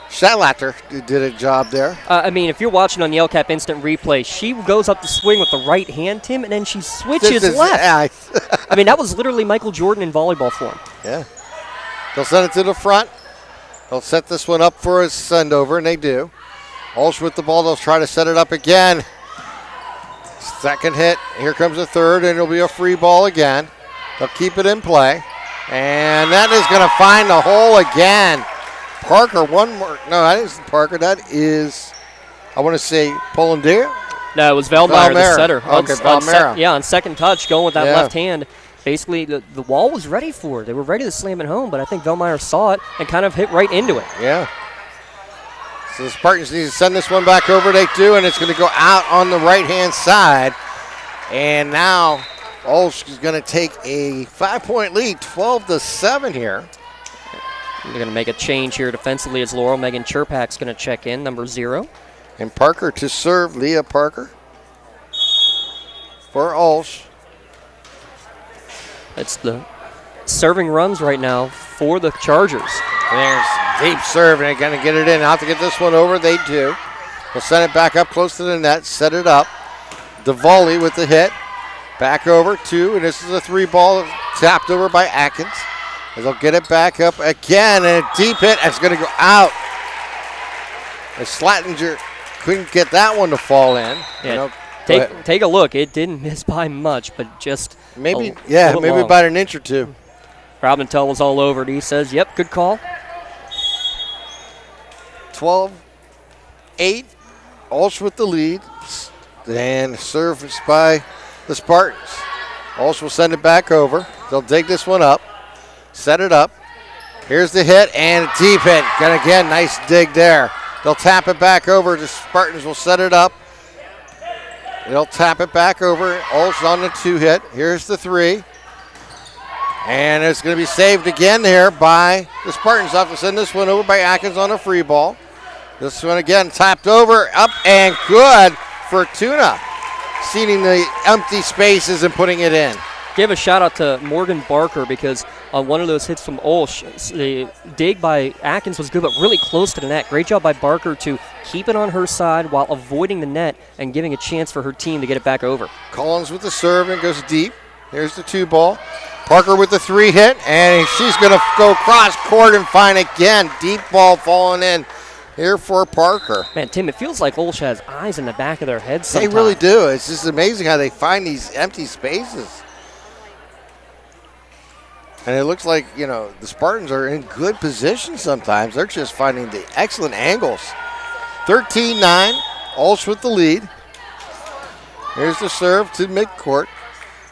Shatlatter did a job there. I mean, if you're watching on the LCAP instant replay, she goes up the swing with the right hand, Tim, and then she switches left. I mean, that was literally Michael Jordan in volleyball form. Yeah. They'll send it to the front. They'll set this one up for a send over, and they do. OLSH with the ball. They'll try to set it up again. Second hit. Here comes the 3rd, and it'll be a free ball again. They'll keep it in play. And that is going to find the hole again. Parker, one more. No, that isn't Parker. That is, I want to say, Polandir? No, it was Veldmeyer, the setter. Okay, Veldmeyer. On second touch, going with that left hand. Basically, the wall was ready for it. They were ready to slam it home, but I think Veldmeyer saw it and kind of hit right into it. Yeah. So the Spartans need to send this one back over. They do, and it's going to go out on the right-hand side. And now OLSH is going to take a 5-point lead, 12-7 here. They're going to make a change here defensively as Laurel. Megan Chirpak's going to check in, number 0. And Parker to serve, Leah Parker for OLSH. It's the serving runs right now for the Chargers. There's deep serve, and they're going to get it in. Have to get this one over. They do. They'll send it back up close to the net, set it up. DeVoley with the hit. Back over 2, and this is a 3 ball tapped over by Atkins. As they'll get it back up again, and a deep hit. It's going to go out. And Slattinger couldn't get that one to fall in. Yeah, take a look. It didn't miss by much, but just maybe long. about an inch or two. Rob Nantel was all over it. He says, yep, good call. 12-8. Olsh with the lead. And service by the Spartans. Olsh will send it back over. They'll dig this one up. Set it up. Here's the hit and a deep hit. And again, nice dig there. They'll tap it back over. The Spartans will set it up. They'll tap it back over. Olsh on the 2 hit. Here's the 3. And it's going to be saved again there by the Spartans. Have to send this one over by Atkins on a free ball. This one again tapped over, up and good for Tuna. Seeing the empty spaces and putting it in. Give a shout out to Morgan Barker because on one of those hits from Olsh, the dig by Atkins was good, but really close to the net. Great job by Barker to keep it on her side while avoiding the net and giving a chance for her team to get it back over. Collins with the serve and goes deep. Here's the 2 ball. Parker with the 3 hit, and she's going to go cross court and find again. Deep ball falling in here for Parker. Man, Tim, it feels like Olsh has eyes in the back of their heads sometimes. They really do. It's just amazing how they find these empty spaces. And it looks like, the Spartans are in good position sometimes. They're just finding the excellent angles. 13-9, Olsh with the lead. Here's the serve to midcourt.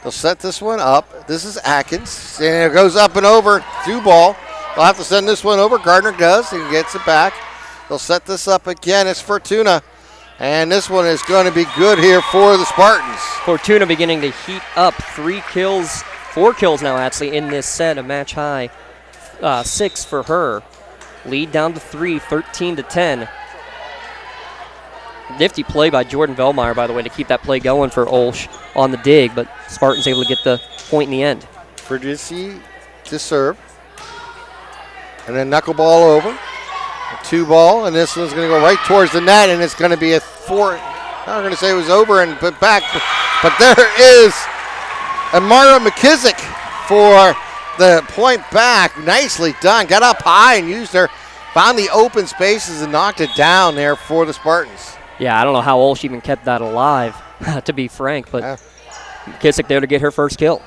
They'll set this one up. This is Atkins. And it goes up and over. 2 ball. They'll have to send this one over. Gardner does and gets it back. They'll set this up again. It's Fortuna. And this one is going to be good here for the Spartans. Fortuna beginning to heat up. 4 kills now actually in this set. A match high 6 for her. Lead down to 3, 13-10. Nifty play by Jordan Velmeyer, by the way, to keep that play going for Olsh on the dig, but Spartans able to get the point in the end. Verdici to serve. And then knuckleball over. A 2 ball, and this one's going to go right towards the net, and it's going to be a 4. I'm going to say it was over and put back, but there is Amara McKissick for the point back. Nicely done. Got up high and used her, found the open spaces and knocked it down there for the Spartans. Yeah, I don't know how Olsh even kept that alive, to be frank, but McKissick there to get her first kill.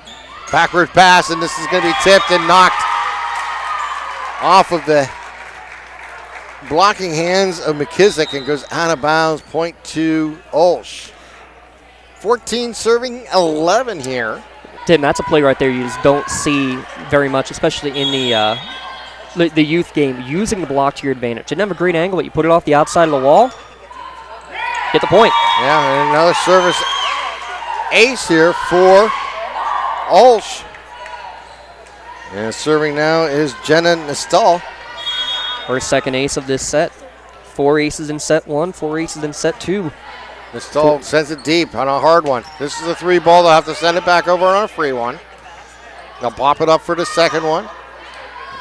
Backward pass, and this is going to be tipped and knocked off of the blocking hands of McKissick and goes out of bounds. Point to Olsh. 14 serving 11 here. Tim, that's a play right there you just don't see very much, especially in the youth game, using the block to your advantage. Didn't have a great angle, but you put it off the outside of the wall. Get the point. Yeah, and another service ace here for Olsh. And serving now is Jenna Nestal. Her second ace of this set. 4 aces in set 1, 4 aces in set 2. Nestal sends it deep on a hard one. This is a 3 ball. They'll have to send it back over on a free one. They'll pop it up for the second one.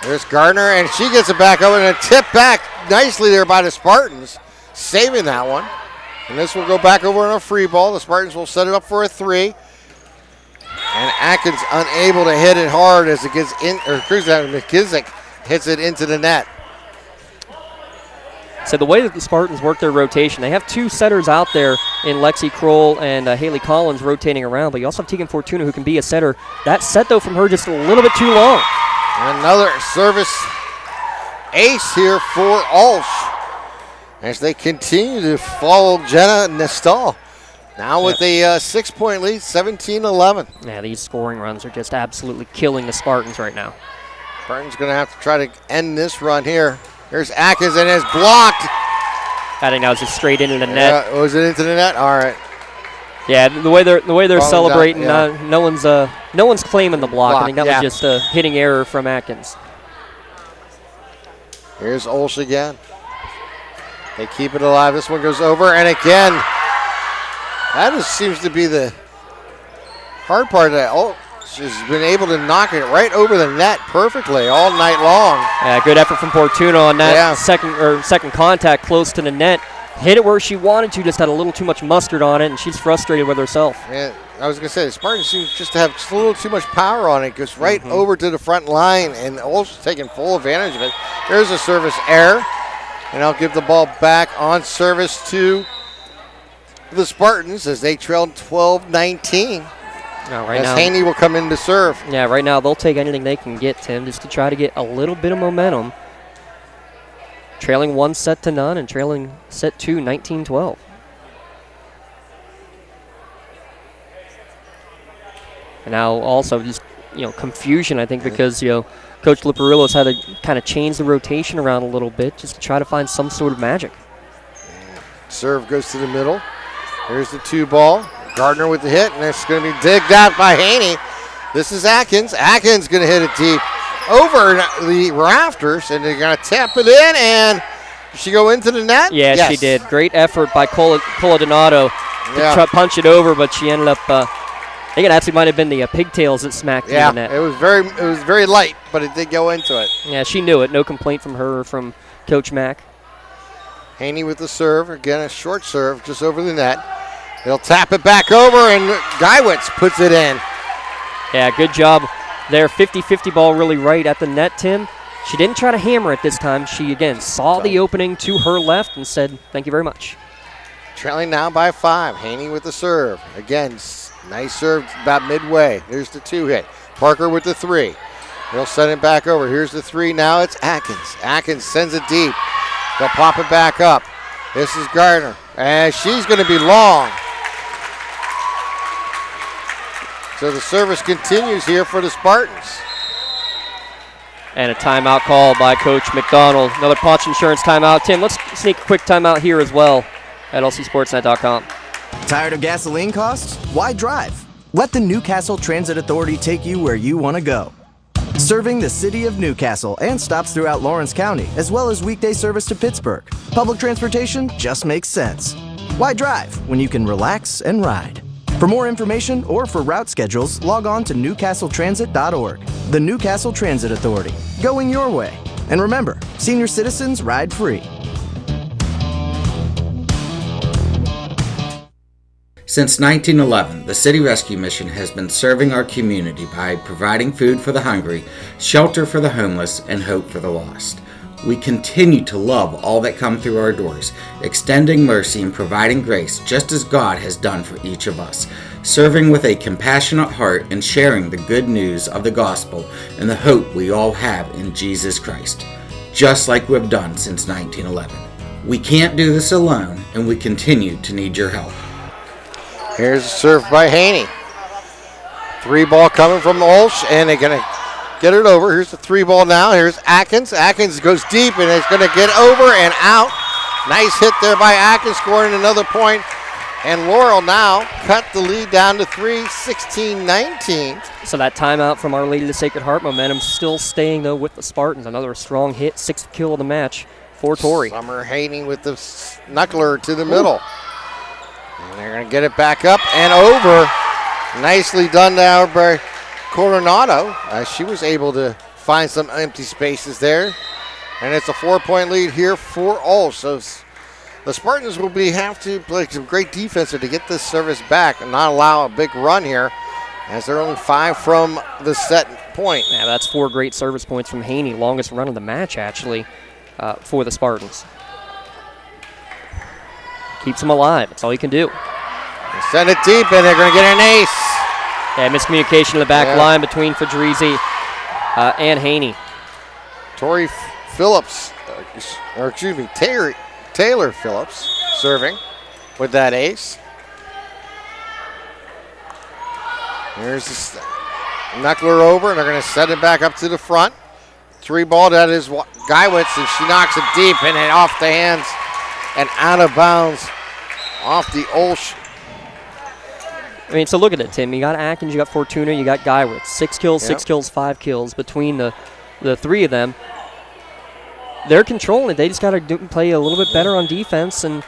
There's Gardner, and she gets it back over and a tip back nicely there by the Spartans, saving that one. And this will go back over on a free ball. The Spartans will set it up for a 3. And Atkins unable to hit it hard as it gets in, or McKissick hits it into the net. So the way that the Spartans work their rotation, they have 2 setters out there in Lexi Kroll and Haley Collins rotating around, but you also have Tegan Fortuna who can be a setter. That set, though, from her just a little bit too long. Another service ace here for Olsh as they continue to follow Jenna Nestal. Now with a 6-point lead, 17-11. Yeah, these scoring runs are just absolutely killing the Spartans right now. Spartans going to have to try to end this run here. Here's Atkins, and it's blocked. I think that was just straight into the net. Was it into the net? All right. Yeah, the way they're celebrating, no one's claiming the block. I think that was just a hitting error from Atkins. Here's Olsh again. They keep it alive. This one goes over, and again, that seems to be the hard part of that. Oh, has been able to knock it right over the net perfectly all night long. Yeah, good effort from Fortuna on that second contact close to the net. Hit it where she wanted to, just had a little too much mustard on it, and she's frustrated with herself. Yeah, I was going to say, the Spartans seem just to have just a little too much power on it. Goes right over to the front line, and also taking full advantage of it. There's a service error, and I'll give the ball back on service to the Spartans as they trail 12-19. As Haney will come in to serve. Yeah, right now they'll take anything they can get, Tim, just to try to get a little bit of momentum. Trailing 1-0 and trailing set 2, 19-12. And now also just, confusion, I think, because, Coach Liparillo's had to kind of change the rotation around a little bit just to try to find some sort of magic. Serve goes to the middle. Here's the 2 ball. Gardner with the hit, and it's going to be digged out by Haney. This is Atkins. Atkins going to hit it deep over the rafters, and they're going to tap it in, and did she go into the net? Yeah, yes. She did. Great effort by Coladonato to try to punch it over, but she ended up, I think it actually might have been the pigtails that smacked in the net. It was very light, but it did go into it. Yeah, she knew it. No complaint from her or from Coach Mack. Haney with the serve. Again, a short serve just over the net. They'll tap it back over, and Geiwitz puts it in. Yeah, good job there. 50-50 ball really right at the net, Tim. She didn't try to hammer it this time. She, again, saw the opening to her left and said, thank you very much. Trailing now by 5. Haney with the serve. Again, nice serve about midway. Here's the 2 hit. Parker with the 3. They'll send it back over. Here's the 3. Now it's Atkins. Atkins sends it deep. They'll pop it back up. This is Gardner. And she's going to be long. So the service continues here for the Spartans. And a timeout call by Coach McDonald. Another Ponch Insurance timeout. Tim, let's sneak a quick timeout here as well at lcsportsnet.com. Tired of gasoline costs? Why drive? Let the Newcastle Transit Authority take you where you want to go. Serving the city of Newcastle and stops throughout Lawrence County, as well as weekday service to Pittsburgh. Public transportation just makes sense. Why drive when you can relax and ride? For more information or for route schedules, log on to newcastletransit.org. The Newcastle Transit Authority, going your way. And remember, senior citizens ride free. Since 1911, the City Rescue Mission has been serving our community by providing food for the hungry, shelter for the homeless, and hope for the lost. We continue to love all that come through our doors, extending mercy and providing grace just as God has done for each of us, serving with a compassionate heart and sharing the good news of the gospel and the hope we all have in Jesus Christ, just like we've done since 1911. We can't do this alone, and we continue to need your help. Here's a serve by Haney. 3 ball coming from OLSH, and they're going to get it over. Here's the 3 ball now. Here's Atkins. Atkins goes deep, and it's going to get over and out. Nice hit there by Atkins, scoring another point. And Laurel now cut the lead down to 3, 16-19. So that timeout from Our Lady of the Sacred Heart, momentum still staying, though, with the Spartans. Another strong hit, 6th kill of the match for Torrey. Summer Haney with the knuckler to the middle. And they're going to get it back up and over. Nicely done now by Coronado. She was able to find some empty spaces there. And it's a 4-point lead here for OLSH. So the Spartans will have to play some great defense to get this service back and not allow a big run here, as they're only 5 from the set point. Yeah, that's 4 great service points from Haney. Longest run of the match, actually, for the Spartans. Keeps them alive. That's all you can do. They send it deep, and they're going to get an ace. Yeah, miscommunication in the back line between Fedrizzi and Haney. Taylor Phillips serving with that ace. Here's the knuckler over, and they're going to set it back up to the front. 3 ball, that is Geiwitz, and she knocks it deep, and it off the hands and out of bounds off the OLSH. I mean, so look at it, Tim. You got Atkins, you got Fortuna, you got Geiwitz. 6 kills, 6 kills, 5 kills between the 3 of them. They're controlling it. They just got to play a little bit better on defense, and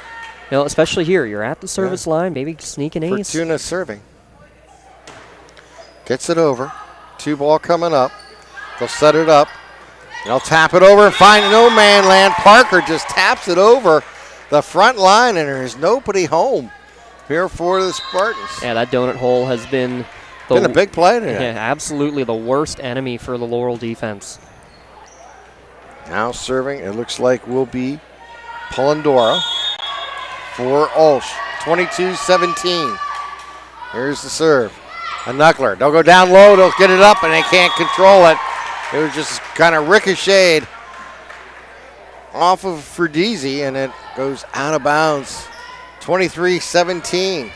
especially here, you're at the service line, maybe sneak an ace. Fortuna serving. Gets it over. 2 ball coming up. They'll set it up. They'll tap it over and find no man land. Parker just taps it over the front line, and there's nobody home here for the Spartans. Yeah, that donut hole has been a big play today. Yeah, absolutely the worst enemy for the Laurel defense. Now serving, it looks like will be Polendora for OLSH. 22-17. Here's the serve. A knuckler. They'll go down low. They'll get it up, and they can't control it. It was just kind of ricocheted off of Fredizzi, and it goes out of bounds. 23-17.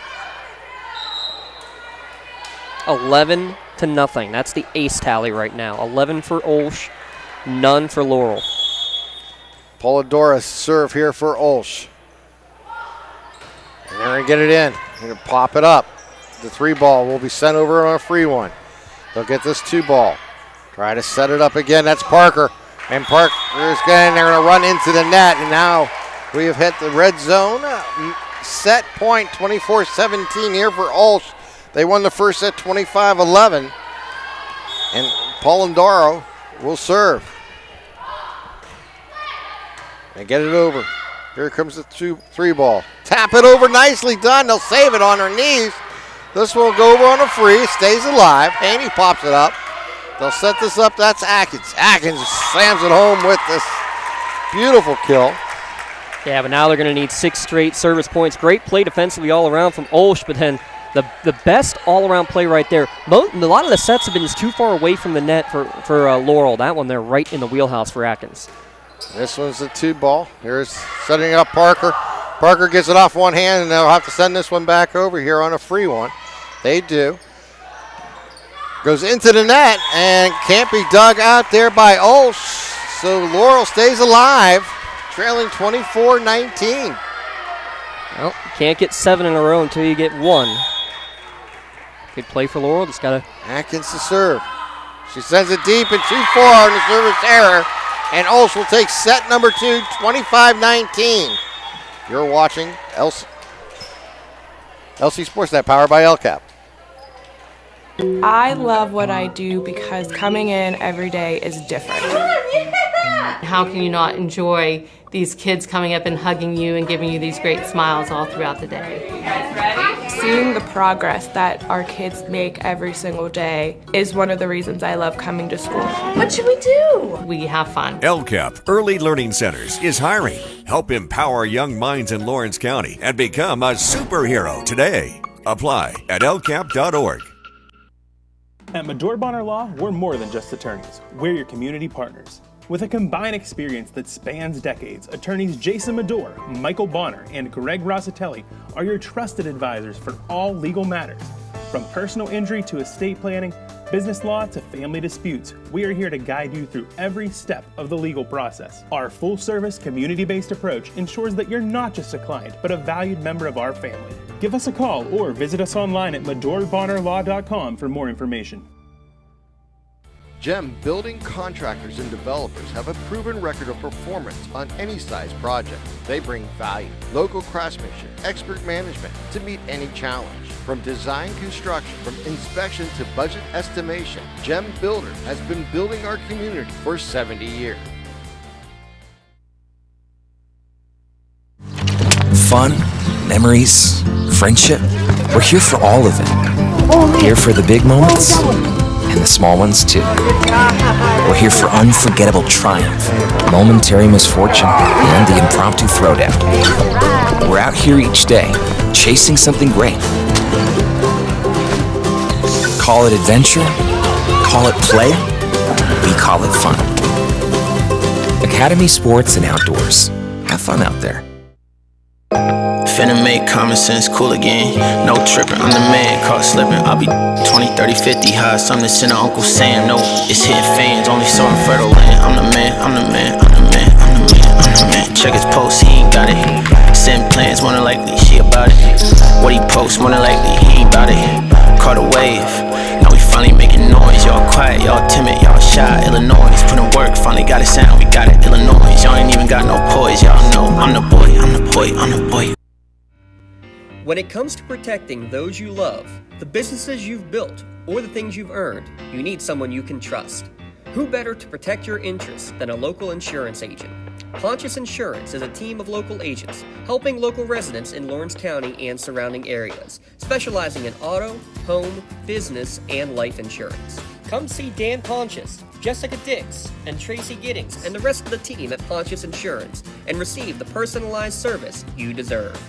11-0. That's the ace tally right now. 11 for OLSH, none for Laurel. Polendora serve here for OLSH. And they're going to get it in. They're going to pop it up. The 3 ball will be sent over on a free one. They'll get this 2 ball. Try to set it up again. That's Parker. And Parker is going to run into the net. And now we have hit the red zone. Set point 24-17 here for OLSH. They won the first set 25-11. And Polendora will serve. And get it over. Here comes the 2-3 ball. Tap it over, nicely done. They'll save it on her knees. This will go over on a free, stays alive. Haney pops it up. They'll set this up, that's Atkins. Atkins slams it home with this beautiful kill. Yeah, but now they're going to need 6 straight service points. Great play defensively all around from OLSH, but then the best all-around play right there. A lot of the sets have been just too far away from the net for Laurel. That one, they're right in the wheelhouse for Atkins. This one's the 2 ball. Here's setting up Parker. Parker gets it off one hand, and they'll have to send this one back over here on a free one. They do. Goes into the net and can't be dug out there by OLSH. So Laurel stays alive, trailing 24-19. Well, can't get 7 in a row until you get 1. Good play for Laurel. Just got to. Atkins to serve. She sends it deep and 2-4 on the service error. And OLSH will take set number 2, 25-19. You're watching LC SportsNet, powered by LCAP. I love what I do because coming in every day is different. How can you not enjoy these kids coming up and hugging you and giving you these great smiles all throughout the day? You guys ready? Seeing the progress that our kids make every single day is one of the reasons I love coming to school. What should we do? We have fun. LCAP Early Learning Centers is hiring. Help empower young minds in Lawrence County and become a superhero today. Apply at lcap.org. At Medore Bonner Law, we're more than just attorneys. We're your community partners. With a combined experience that spans decades, attorneys Jason Medore, Michael Bonner, and Greg Rossitelli are your trusted advisors for all legal matters. From personal injury to estate planning, business law to family disputes, we are here to guide you through every step of the legal process. Our full-service, community-based approach ensures that you're not just a client, but a valued member of our family. Give us a call or visit us online at MedoreBonnerLaw.com for more information. GEM building contractors and developers have a proven record of performance on any size project. They bring value, local craftsmanship, expert management to meet any challenge. From design construction, from inspection to budget estimation, GEM Builder has been building our community for 70 years. Fun, memories, friendship. We're here for all of it. Here for the big moments and the small ones too. We're here for unforgettable triumph, momentary misfortune, and the impromptu throwdown. We're out here each day, chasing something great. Call it adventure, call it play, we call it fun. Academy Sports and Outdoors. Have fun out there. Finna make common sense cool again. No tripping, I'm the man, caught slipping. I'll be 20, 30, 50 high. Something to send to Uncle Sam. No, it's hitting fans, only so in fertile land. I'm the man, I'm the man, I'm the man, I'm the man, I'm the man. Check his post, he ain't got it. Send plans, more than likely, she about it. What he posts, more than likely, he ain't about it. Caught a wave, now we finally making noise. Y'all quiet, y'all timid, y'all shy. Illinois, put in work, finally got it sound, we got it. Illinois, y'all ain't even got no poise. Y'all know, I'm the boy, I'm the boy, I'm the boy. When it comes to protecting those you love, the businesses you've built, or the things you've earned, you need someone you can trust. Who better to protect your interests than a local insurance agent? Pontius Insurance is a team of local agents helping local residents in Lawrence County and surrounding areas, specializing in auto, home, business, and life insurance. Come see Dan Pontius, Jessica Dix, and Tracy Giddings, and the rest of the team at Pontius Insurance, and receive the personalized service you deserve.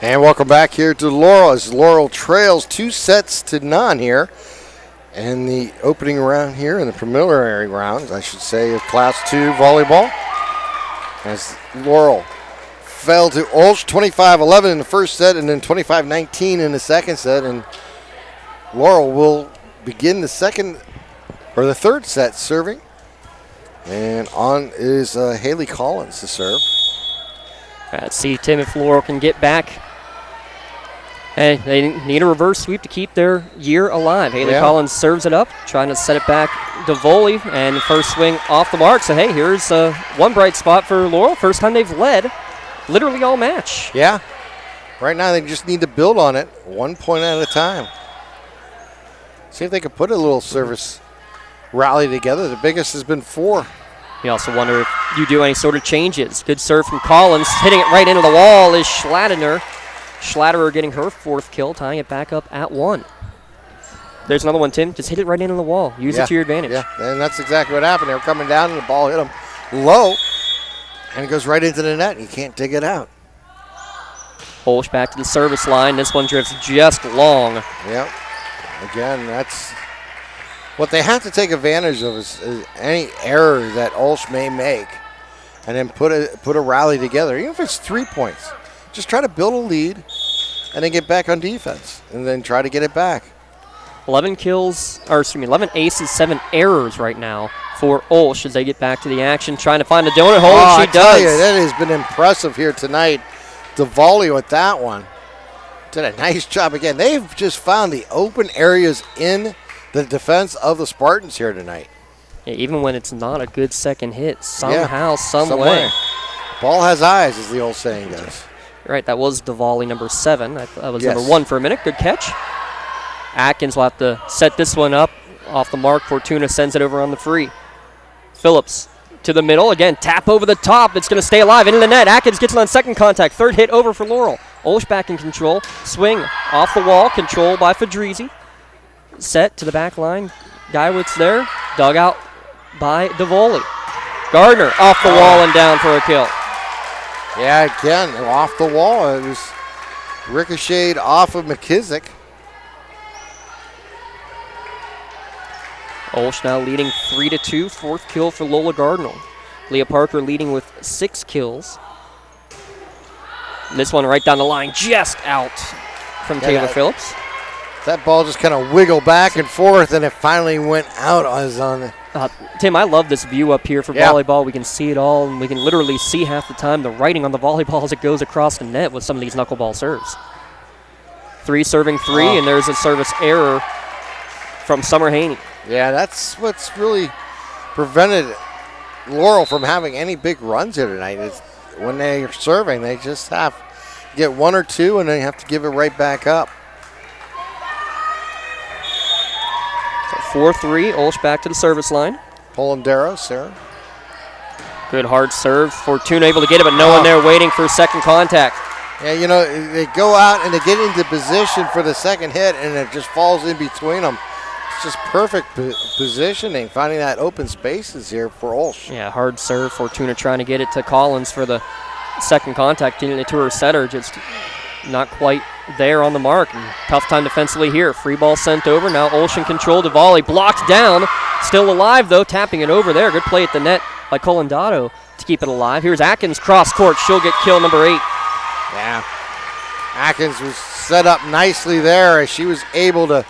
And welcome back here to Laurel as Laurel trails 2-0 here. And the opening round here in the preliminary rounds, I should say, of Class 2 volleyball. As Laurel fell to OLSH 25-11 in the first set and then 25-19 in the second set. And Laurel will begin the third set serving. And on is Haley Collins to serve. Let's see, Tim, if Laurel can get back. Hey, they need a reverse sweep to keep their year alive. Haley Collins serves it up, trying to set it back to volley, and first swing off the mark. So, hey, here's one bright spot for Laurel. First time they've led literally all match. Yeah. Right now they just need to build on it 1 point at a time. See if they can put a little service rally together. The biggest has been 4. You also wonder if you do any sort of changes. Good serve from Collins. Hitting it right into the wall is Schladener. Schladerer getting her 4th kill, tying it back up at 1. There's another one, Tim. Just hit it right into the wall. Use it to your advantage. Yeah, and that's exactly what happened. They were coming down, and the ball hit them low, and it goes right into the net. You can't dig it out. OLSH back to the service line. This one drifts just long. Yep. Again, that's what they have to take advantage of is any error that OLSH may make, and then put a rally together. Even if it's 3 points, just try to build a lead, and then get back on defense, and then try to get it back. 11 aces, 7 errors right now for OLSH as they get back to the action, trying to find a donut hole, and she does. That has been impressive here tonight. The volley with that one. Did a nice job again. They've just found the open areas in the defense of the Spartans here tonight. Yeah, even when it's not a good second hit, somehow, some way. Ball has eyes, as the old saying goes. Right, that was the volley number 7. That was number 1 for a minute. Good catch. Atkins will have to set this one up off the mark. Fortuna sends it over on the free. Phillips to the middle. Again, tap over the top. It's going to stay alive. Into the net. Atkins gets it on second contact. Third hit over for Laurel. OLSH back in control. Swing off the wall. Control by Fedrizzi. Set to the back line. Geiwitz there. Dug out by DeVoli. Gardner off the wall and down for a kill. Yeah, again, off the wall. It was ricocheted off of McKissick. OLSH now leading 3-2. 4th kill for Lola Gardner. Leah Parker leading with 6 kills. And this one right down the line, just out from Taylor Phillips. That ball just kind of wiggled back and forth, and it finally went out on it. Tim, I love this view up here for volleyball. We can see it all, and we can literally see half the time the writing on the volleyball as it goes across the net with some of these knuckleball serves. 3 serving 3, and there's a service error from Summer Haney. Yeah, that's what's really prevented Laurel from having any big runs here tonight. Is when they're serving, they just have to get 1 or 2, and then have to give it right back up. 4-3, OLSH back to the service line. Polandero, Sarah. Good hard serve. Fortuna able to get it, but no one there waiting for second contact. Yeah, you know, they go out and they get into position for the second hit, and it just falls in between them. It's just perfect positioning, finding that open spaces here for OLSH. Yeah, hard serve. Fortuna trying to get it to Collins for the second contact, getting it to her setter, just not quite there on the mark. And tough time defensively here. Free ball sent over. Now OLSH in control. The volley blocked down. Still alive, though, tapping it over there. Good play at the net by Colandato to keep it alive. Here's Atkins cross court. She'll get kill number 8. Yeah. Atkins was set up nicely there as she was able to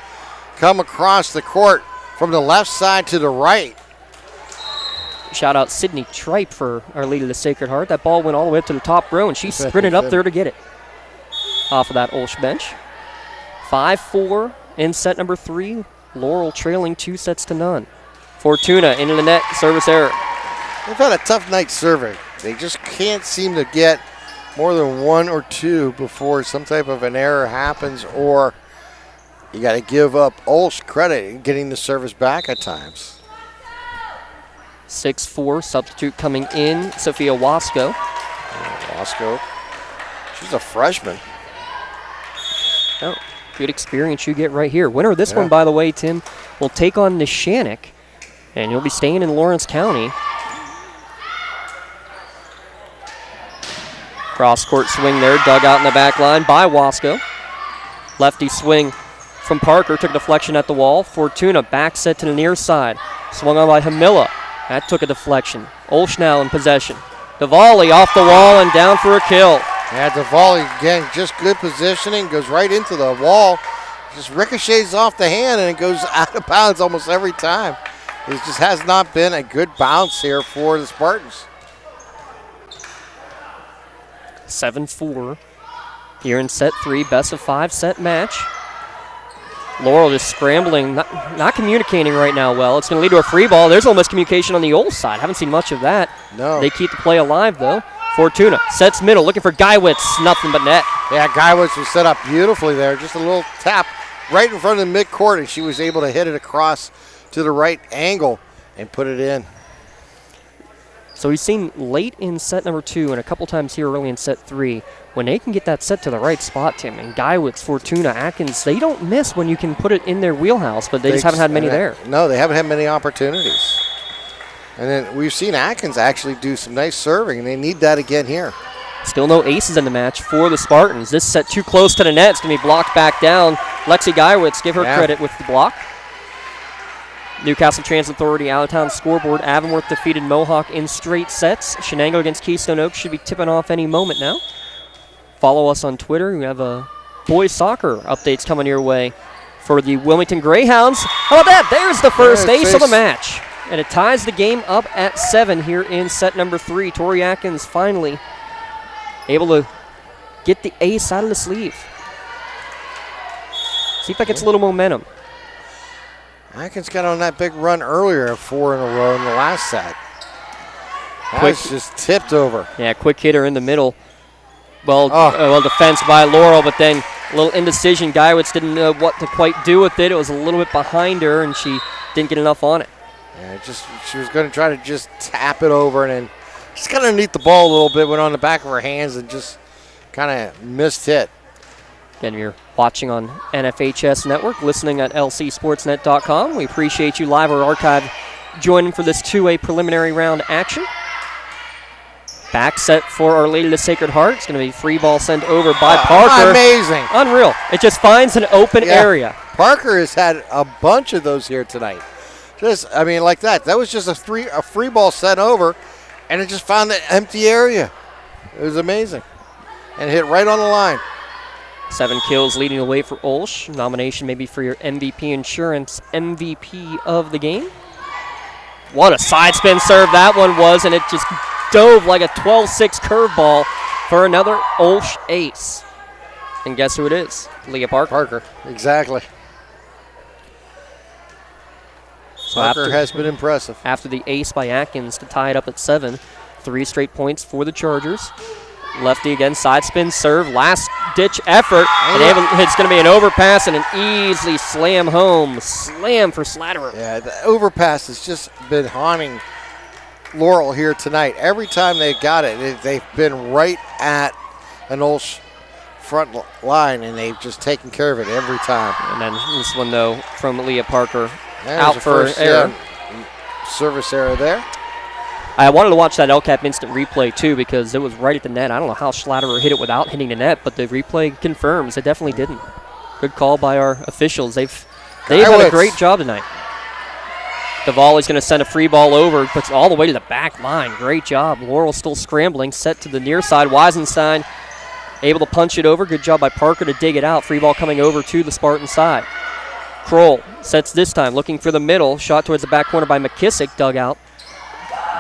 come across the court from the left side to the right. Shout out Sydney Tripe for Our Lady of the Sacred Heart. That ball went all the way up to the top row, and she sprinted up there to get it. Off of that OLSH bench. 5-4 in set number 3. Laurel trailing 2-0. Fortuna into the net, service error. They've had a tough night serving. They just can't seem to get more than one or two before some type of an error happens, or you got to give up OLSH credit in getting the service back at times. 6'4", substitute coming in, Sophia Wasco. Wasco, she's a freshman. Oh, good experience you get right here. Winner of this one, by the way, Tim, will take on Neshannock, and you'll be staying in Lawrence County. Cross-court swing there, dug out in the back line by Wasco. Lefty swing from Parker, took a deflection at the wall. Fortuna back set to the near side. Swung on by Hamilla. That took a deflection. OLSH now in possession. The volley off the wall and down for a kill. Yeah, the volley, again, just good positioning, goes right into the wall. Just ricochets off the hand and it goes out of bounds almost every time. It just has not been a good bounce here for the Spartans. 7-4 here in set 3, best of 5 set match. Laurel just scrambling, not communicating right now well. It's going to lead to a free ball. There's almost communication on the OLSH side. Haven't seen much of that. No. They keep the play alive, though. Fortuna sets middle, looking for Geiwitz. Nothing but net. Yeah, Geiwitz was set up beautifully there. Just a little tap right in front of the midcourt, and she was able to hit it across to the right angle and put it in. So we've seen late in set number 2 and a couple times here early in set 3, when they can get that set to the right spot, Tim, and Geiwitz, Fortuna, Atkins, they don't miss when you can put it in their wheelhouse, but they just haven't had many there. No, they haven't had many opportunities. And then we've seen Atkins actually do some nice serving, and they need that again here. Still no aces in the match for the Spartans. This set too close to the net. It's going to be blocked back down. Lexi Geiwitz, give her credit with the block. Newcastle Transit Authority out-of-town scoreboard. Avonworth defeated Mohawk in straight sets. Shenango against Keystone Oaks should be tipping off any moment now. Follow us on Twitter. We have boys soccer updates coming your way for the Wilmington Greyhounds. How about that? There's the first ace of the match. And it ties the game up at 7 here in set number 3. Tori Atkins finally able to get the ace out of the sleeve. See if that gets a little momentum. Atkins got on that big run earlier, 4 in a row in the last set. That was just tipped over. Yeah, quick hitter in the middle. Well defense by Laurel, but then a little indecision. Geiwitz didn't know what to quite do with it. It was a little bit behind her, and she didn't get enough on it. Yeah, she was going to try to just tap it over, and then just got underneath the ball a little bit, went on the back of her hands, and just kind of missed hit. Again, you're watching on NFHS Network, listening at lcsportsnet.com. We appreciate you live or archive joining for this 2A preliminary round action. Back set for Our Lady of the Sacred Heart. It's going to be free ball sent over by Parker. Amazing. Unreal. It just finds an open area. Parker has had a bunch of those here tonight. Like that. That was just a free ball sent over, and it just found the empty area. It was amazing. And hit right on the line. 7 kills leading the way for OLSH. Nomination maybe for your MVP Insurance MVP of the game. What a side spin serve that one was, and it just dove like a 12-6 curveball for another OLSH ace. And guess who it is? Leah Parker. Parker, exactly. So Parker has been impressive. After the ace by Atkins to tie it up at 7, 3 straight points for the Chargers. Lefty again, side spin serve, last ditch effort. And it's going to be an overpass and an easy slam home. Slam for Slatterer. Yeah, the overpass has just been haunting Laurel here tonight. Every time they got it, they've been right at an OLSH front line, and they've just taken care of it every time. And then this one, though, from Leah Parker, out for error. Service error there. I wanted to watch that LCAP instant replay, too, because it was right at the net. I don't know how Schlatterer hit it without hitting the net, but the replay confirms it definitely didn't. Good call by our officials. They've done a great job tonight. The volley's going to send a free ball over, puts it all the way to the back line. Great job. Laurel still scrambling, set to the near side. Weisenstein able to punch it over. Good job by Parker to dig it out. Free ball coming over to the Spartan side. Kroll sets this time, looking for the middle. Shot towards the back corner by McKissick, dug out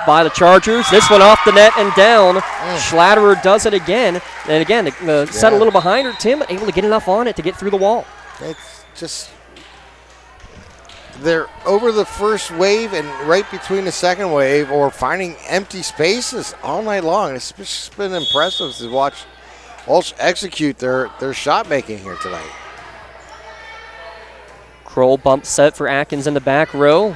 by the Chargers. This one off the net and down. Schlatterer does it again. And again, the set a little behind her. Tim able to get enough on it to get through the wall. It's just they're over the first wave and right between the second wave, or finding empty spaces all night long. It's just been impressive to watch OLSH execute their shot making here tonight. Kroll bump set for Atkins in the back row.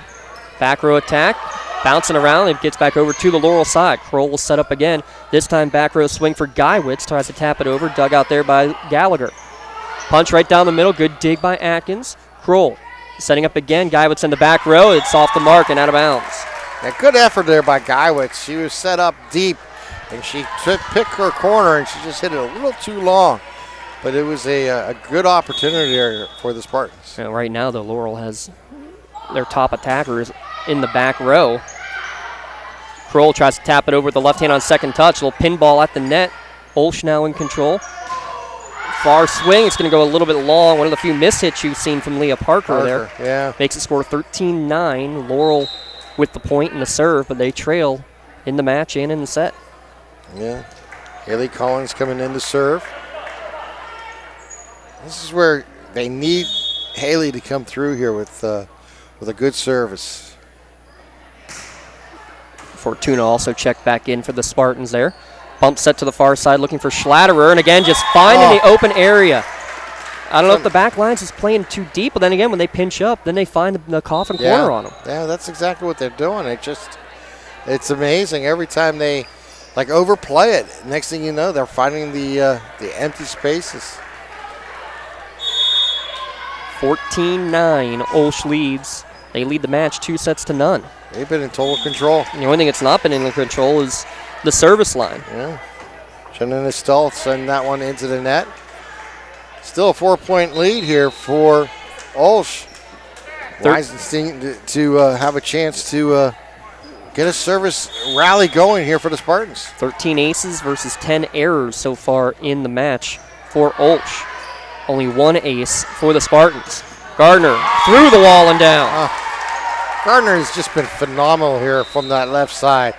Back row attack. Bouncing around, it gets back over to the Laurel side. Kroll will set up again. This time back row swing for Geiwitz. Tries to tap it over. Dug out there by Gallagher. Punch right down the middle. Good dig by Atkins. Kroll setting up again. Geiwitz in the back row. It's off the mark and out of bounds. Yeah, good effort there by Geiwitz. She was set up deep, and she picked her corner, and she just hit it a little too long. But it was a good opportunity there for the Spartans. And right now, though, Laurel has their top attackers in the back row. Kroll tries to tap it over with the left hand on second touch. Little pinball at the net. OLSH now in control. Far swing. It's going to go a little bit long. One of the few miss hits you've seen from Leah Parker there. Yeah. Makes it score 13-9. Laurel with the point and the serve, but they trail in the match and in the set. Yeah. Haley Collins coming in to serve. This is where they need Haley to come through here with a good service. Fortuna also checked back in for the Spartans there. Bump set to the far side looking for Schlatterer, and again just finding the open area. I don't know if the back lines is playing too deep, but then again when they pinch up, then they find the coffin corner on them. Yeah, that's exactly what they're doing. It's amazing every time they overplay it. Next thing you know, they're finding the empty spaces. 14-9, OLSH leads. They lead the match 2-0. They've been in total control. The only thing that's not been in control is the service line. Yeah. Shannon Estelle sending that one into the net. Still a 4-point lead here for OLSH. Weisenstein to have a chance to get a service rally going here for the Spartans. 13 aces versus 10 errors so far in the match for OLSH. Only one ace for the Spartans. Gardner through the wall and down. Gardner has just been phenomenal here from that left side.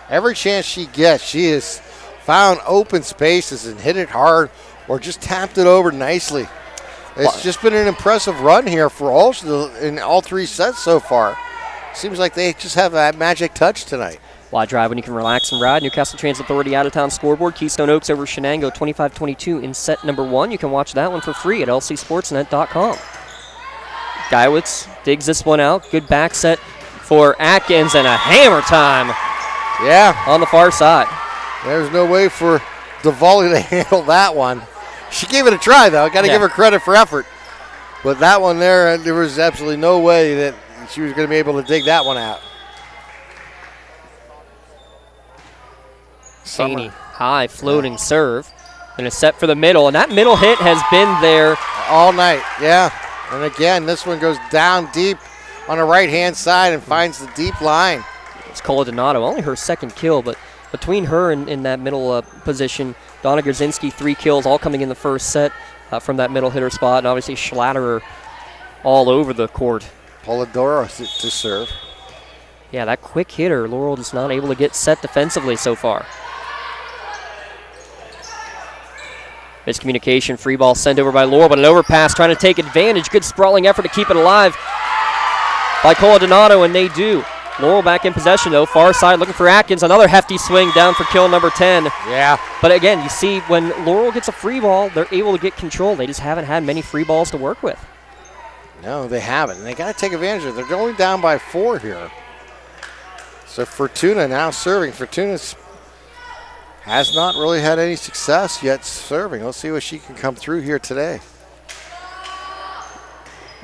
Every chance she gets, she has found open spaces and hit it hard or just tapped it over nicely. It's just been an impressive run here for OLSH in all three sets so far. Seems like they just have that magic touch tonight. Wide drive when you can relax and ride. Newcastle Transit Authority out-of-town scoreboard. Keystone Oaks over Shenango 25-22 in set number 1. You can watch that one for free at lcsportsnet.com. Geiwitz digs this one out. Good back set for Atkins and a hammer time. Yeah. On the far side. There's no way for DeVolli to handle that one. She gave it a try, though. Got to give her credit for effort. But that one there was absolutely no way that she was going to be able to dig that one out. Haney, high floating serve. And a set for the middle. And that middle hit has been there all night. Yeah. And again, this one goes down deep on the right-hand side and finds the deep line. It's Cola Donato, only her second kill, but between her and in that middle position, Donna Grzinski, 3 kills, all coming in the first set from that middle hitter spot. And obviously Schlatterer all over the court. Polidoro to serve. Yeah, that quick hitter, Laurel is not able to get set defensively so far. Miscommunication, free ball sent over by Laurel, but an overpass trying to take advantage. Good sprawling effort to keep it alive by Cola Donato, and they do. Laurel back in possession, though. Far side looking for Atkins. Another hefty swing down for kill number 10. Yeah. But again, you see when Laurel gets a free ball, they're able to get control. They just haven't had many free balls to work with. No, they haven't. And they got to take advantage of it. They're only down by 4 here. So Fortuna now serving. Fortuna has not really had any success yet serving. Let's see what she can come through here today.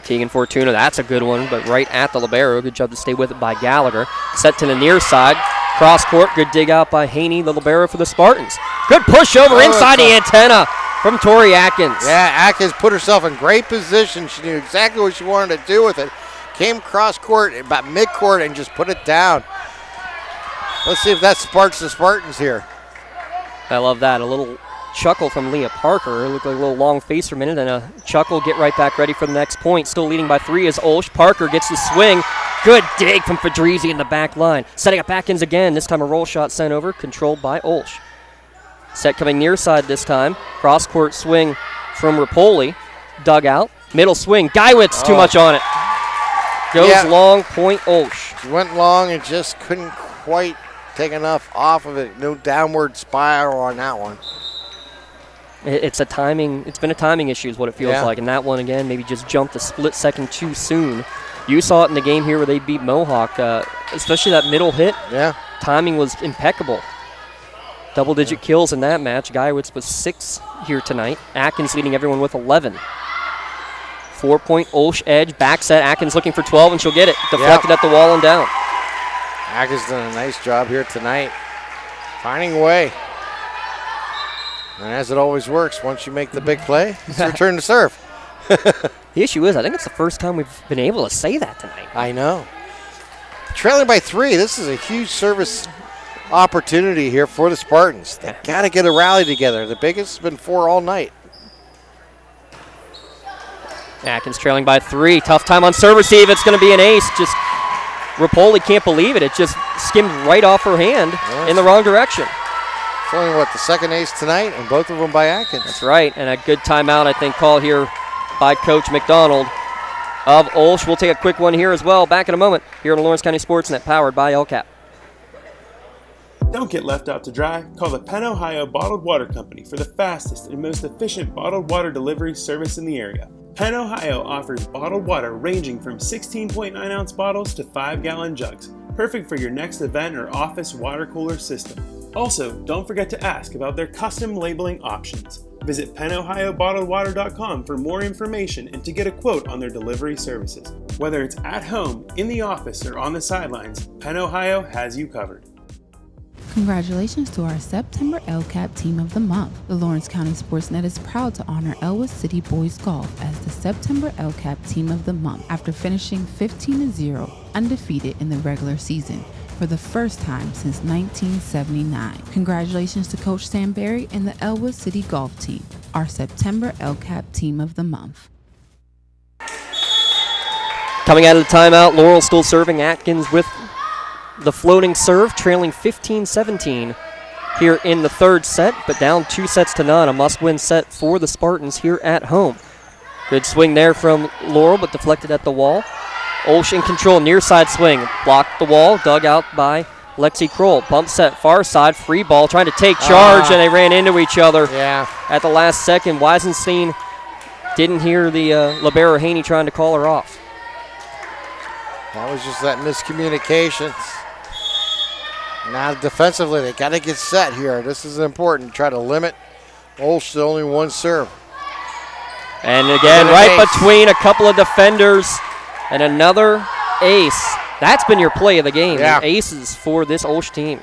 Tegan Fortuna, that's a good one, but right at the libero. Good job to stay with it by Gallagher. Set to the near side. Cross court, good dig out by Haney, the libero for the Spartans. Good push over inside the antenna from Tori Atkins. Yeah, Atkins put herself in great position. She knew exactly what she wanted to do with it. Came cross court, about mid-court, and just put it down. Let's see if that sparks the Spartans here. I love that. A little chuckle from Leah Parker. It looked like a little long face for a minute, and a chuckle. Get right back ready for the next point. Still leading by 3 is OLSH. Parker gets the swing. Good dig from Fedrizzi in the back line. Setting up Atkins again. This time a roll shot sent over, controlled by OLSH. Set coming near side this time. Cross court swing from Rapoli. Dug out. Middle swing. Geiwitz too much on it. Goes long, point OLSH. Went long and just couldn't quite take enough off of it. No downward spiral on that one. It's been a timing issue is what it feels like. And that one, again, maybe just jumped a split second too soon. You saw it in the game here where they beat Mohawk, especially that middle hit. Yeah. Timing was impeccable. Double-digit kills in that match. Guyewitz was 6 here tonight. Atkins leading everyone with 11. 4-point OLSH edge, back set. Atkins looking for 12, and she'll get it. Deflected at the wall and down. Atkins done a nice job here tonight, finding a way. And as it always works, once you make the big play, it's your turn to serve. The issue is, I think it's the first time we've been able to say that tonight. I know. Trailing by 3, this is a huge service opportunity here for the Spartans. They got to get a rally together. The biggest has been 4 all night. Atkins trailing by 3. Tough time on serve receive. It's going to be an ace. Just Rapoli can't believe it. It just skimmed right off her hand in the wrong direction. It's only, the second ace tonight, and both of them by Atkins. That's right, and a good timeout, I think, call here by Coach McDonald of OLSH. We'll take a quick one here as well. Back in a moment here on Lawrence County SportsNet, powered by LCAP. Don't get left out to dry. Call the Penn Ohio Bottled Water Company for the fastest and most efficient bottled water delivery service in the area. Penn Ohio offers bottled water ranging from 16.9-ounce bottles to 5-gallon jugs, perfect for your next event or office water cooler system. Also, don't forget to ask about their custom labeling options. Visit PennOhioBottledWater.com for more information and to get a quote on their delivery services. Whether it's at home, in the office, or on the sidelines, Penn Ohio has you covered. Congratulations to our September LCAP Team of the Month. The Lawrence County SportsNet is proud to honor Elwha City Boys Golf as the September LCAP Team of the Month after finishing 15-0 undefeated in the regular season for the first time since 1979. Congratulations to Coach Sam Berry and the Elwha City Golf Team, our September LCAP Team of the Month. Coming out of the timeout, Laurel still serving. Atkins with the floating serve, trailing 15-17 here in the third set, but down 2-0. A must-win set for the Spartans here at home. Good swing there from Laurel, but deflected at the wall. OLSH in control, near side swing. Blocked the wall, dug out by Lexi Kroll. Bump set, far side, free ball, trying to take charge, and they ran into each other at the last second. Weisenstein didn't hear the libero Haney trying to call her off. That was just that miscommunication. Now defensively, they got to get set here. This is important. Try to limit OLSH to only one serve. And again, right between a couple of defenders and another ace. That's been your play of the game. Yeah. Aces for this OLSH team.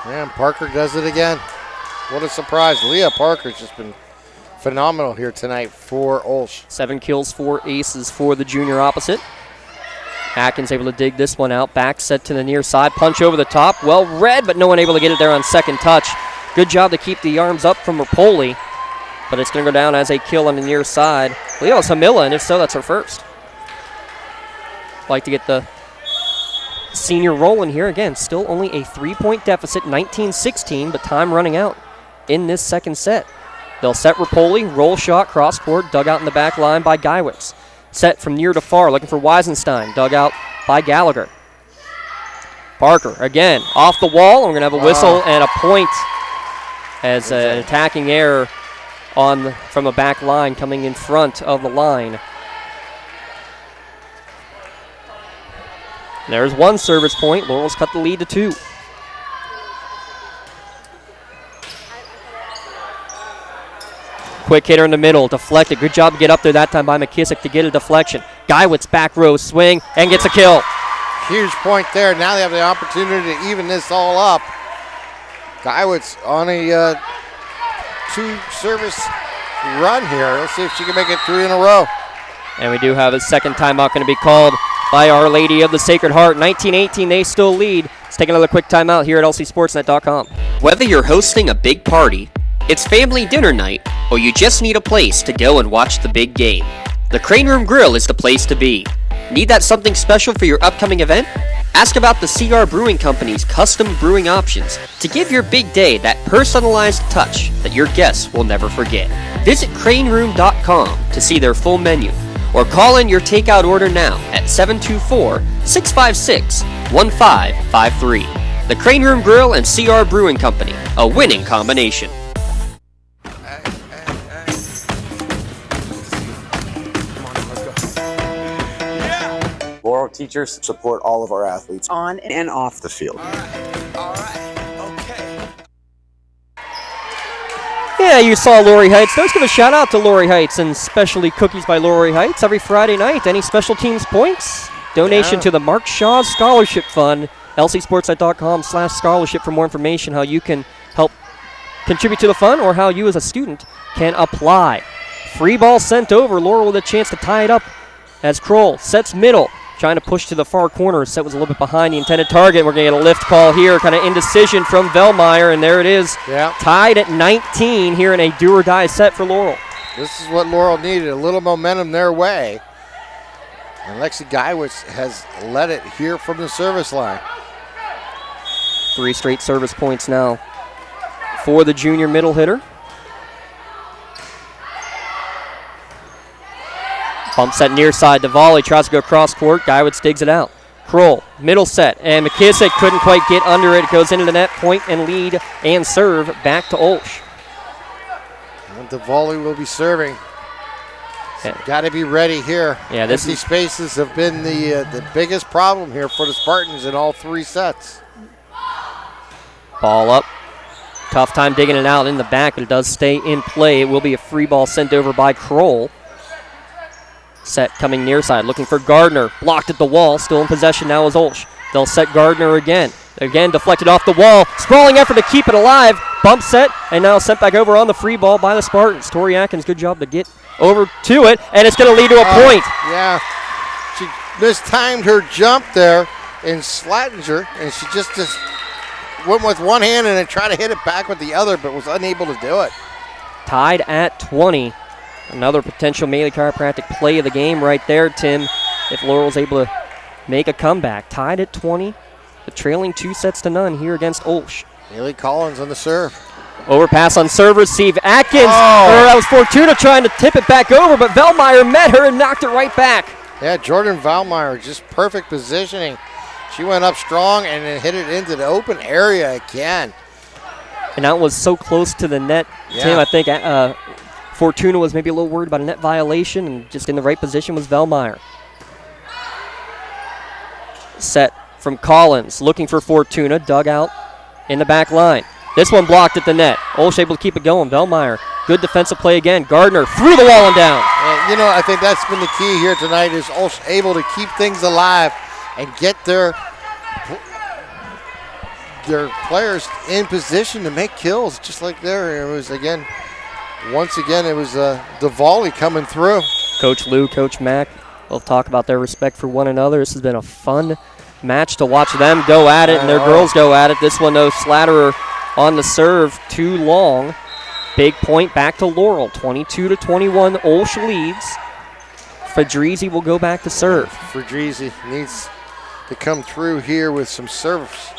And Parker does it again. What a surprise. Leah Parker's just been phenomenal here tonight for OLSH. 7 kills, 4 aces for the junior opposite. Atkins able to dig this one out. Back set to the near side. Punch over the top. Well read, but no one able to get it there on second touch. Good job to keep the arms up from Rapoli. But it's going to go down as a kill on the near side. Leo Hamilla, and if so, that's her first. Like to get the senior rolling here. Again, still only a 3-point deficit, 19-16, but time running out in this second set. They'll set Rapoli, roll shot, cross court, dug out in the back line by Guyewitz. Set from near to far, looking for Weisenstein, dug out by Gallagher. Parker, again, off the wall. We're going to have a whistle and a point as an attacking error from a back line coming in front of the line. There's one service point. Laurel's cut the lead to 2. Quick hitter in the middle, deflected. Good job to get up there that time by McKissick to get a deflection. Guyewitz back row swing and gets a kill. Huge point there. Now they have the opportunity to even this all up. Guyewitz on a 2-service run here. Let's see if she can make it 3 in a row. And we do have a second timeout going to be called by Our Lady of the Sacred Heart. 19-18, they still lead. Let's take another quick timeout here at lcsportsnet.com. Whether you're hosting a big party, it's family dinner night, or you just need a place to go and watch the big game, the Crane Room Grill is the place to be. Need that something special for your upcoming event? Ask about the CR Brewing Company's custom brewing options to give your big day that personalized touch that your guests will never forget. Visit craneroom.com to see their full menu, or call in your takeout order now at 724-656-1553. The Crane Room Grill and CR Brewing Company, a winning combination. Laurel teachers support all of our athletes on and off the field. Yeah, you saw Laurie Heights. Let's give a shout out to Laurie Heights and specialty cookies by Laurie Heights every Friday night. Any special teams points? Donation to the Mark Shaw Scholarship Fund. lcsportsnet.com/scholarship for more information how you can help contribute to the fund or how you as a student can apply. Free ball sent over. Laurel with a chance to tie it up as Kroll sets middle. Trying to push to the far corner. Set was a little bit behind the intended target. We're going to get a lift call here. Kind of indecision from Velmeyer, and there it is. Yeah. Tied at 19 here in a do-or-die set for Laurel. This is what Laurel needed, a little momentum their way. And Lexi Geiwitz has led it here from the service line. 3 straight service points now for the junior middle hitter. Bump set near side to volley, tries to go cross court. Geiwitz digs it out. Kroll, middle set, and McKissick couldn't quite get under it. It goes into the net, point and lead and serve back to OLSH. And the volley will be serving. So got to be ready here. Yeah, empty spaces have been the biggest problem here for the Spartans in all 3 sets. Ball up. Tough time digging it out in the back, but it does stay in play. It will be a free ball sent over by Kroll. Set coming near side, looking for Gardner. Blocked at the wall, still in possession now is OLSH. They'll set Gardner again. Again, deflected off the wall. Sprawling effort to keep it alive. Bump set, and now sent back over on the free ball by the Spartans. Tori Atkins, good job to get over to it, and it's going to lead to a point. Yeah, she mistimed her jump there in Slattinger, and she just went with one hand and then tried to hit it back with the other, but was unable to do it. Tied at 20. Another potential Maley Chiropractic play of the game right there, Tim, if Laurel's able to make a comeback. Tied at 20, the trailing 2 sets to none here against OLSH. Haley Collins on the serve. Overpass on serve receive. Atkins, that was Fortuna trying to tip it back over, but Velmeyer met her and knocked it right back. Yeah, Jordan Velmeyer, just perfect positioning. She went up strong and then hit it into the open area again. And that was so close to the net, Tim, I think Fortuna was maybe a little worried about a net violation, and just in the right position was Velmeyer. Set from Collins, looking for Fortuna, dug out in the back line. This one blocked at the net. OLSH able to keep it going. Velmeyer, good defensive play again. Gardner through the wall and down. And, I think that's been the key here tonight is OLSH able to keep things alive and get their players in position to make kills, just like there. It was, once again, it was the volley coming through. Coach Lou, Coach Mack will talk about their respect for one another. This has been a fun match to watch them go at it and their girls go at it. This one, though, Slatterer on the serve, too long. Big point back to Laurel, 22-21. OLSH leads. Fedrizzi will go back to serve. Fedrizzi needs to come through here with some serves.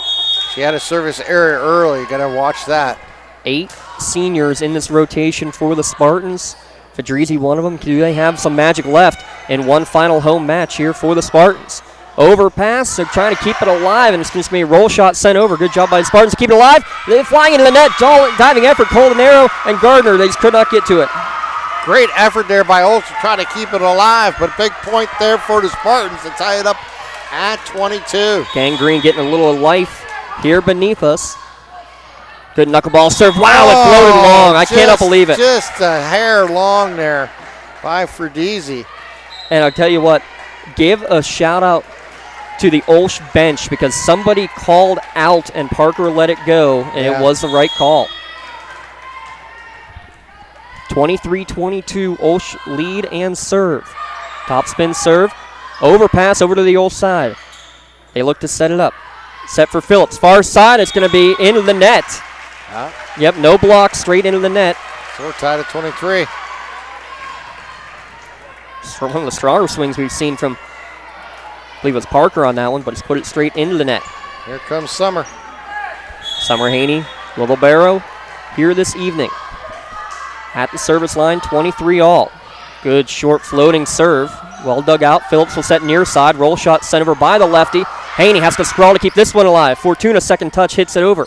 She had a service error early. Got to watch that. 8 seniors in this rotation for the Spartans. Fedrizzi, one of them. Do they have some magic left in one final home match here for the Spartans? Overpass, they're trying to keep it alive, and it's going to be a roll shot sent over. Good job by the Spartans to keep it alive. They're flying into the net, diving effort, Coldenaro and Gardner. They just could not get to it. Great effort there by OLSH to try to keep it alive, but big point there for the Spartans to tie it up at 22. Gangrene getting a little life here beneath us. Good knuckleball serve. Wow, it floated long. I cannot believe it. Just a hair long there by Fedrizzi. And I'll tell you what, give a shout out to the OLSH bench because somebody called out and Parker let it go, and it was the right call. 23-22, OLSH lead and serve. Top spin serve. Overpass over to the OLSH side. They look to set it up. Set for Phillips. Far side, it's going to be into the net. Yep, no block, straight into the net. So we're tied at 23. One of the stronger swings we've seen from, I believe it was Parker on that one, but he's put it straight into the net. Here comes Summer. Summer Haney, Little Barrow, here this evening. At the service line, 23 all. Good short floating serve. Well dug out. Phillips will set near side. Roll shot sent over by the lefty. Haney has to sprawl to keep this one alive. Fortuna, second touch, hits it over.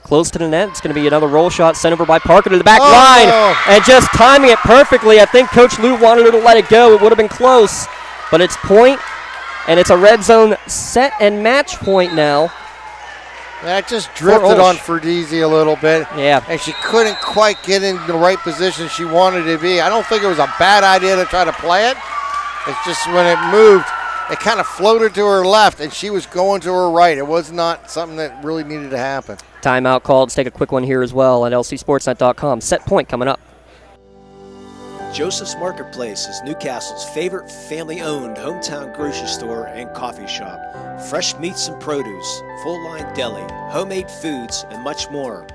Close to the net. It's going to be another roll shot sent over by Parker to the back line. And just timing it perfectly. I think Coach Lou wanted her to let it go. It would have been close. But it's point, and it's a red zone set and match point now. That just drifted on Ferdizi a little bit. Yeah. And she couldn't quite get in the right position she wanted to be. I don't think it was a bad idea to try to play it. It's just when it moved, it kind of floated to her left, and she was going to her right. It was not something that really needed to happen. Timeout called. Let's take a quick one here as well at lcsportsnet.com. Set point coming up. Joseph's Marketplace is Newcastle's favorite family-owned hometown grocery store and coffee shop. Fresh meats and produce, full-line deli, homemade foods, and much more.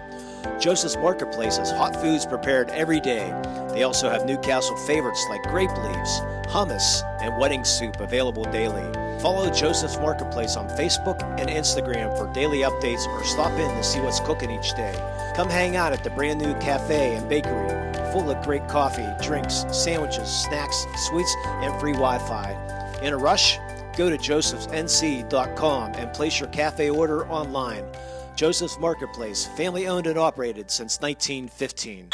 Joseph's Marketplace has hot foods prepared every day. They also have Newcastle favorites like grape leaves, hummus, and wedding soup available daily. Follow Joseph's Marketplace on Facebook and Instagram for daily updates or stop in to see what's cooking each day. Come hang out at the brand new cafe and bakery, full of great coffee, drinks, sandwiches, snacks, sweets, and free Wi-Fi. In a rush? Go to josephsnc.com and place your cafe order online. Joseph's Marketplace, family owned and operated since 1915.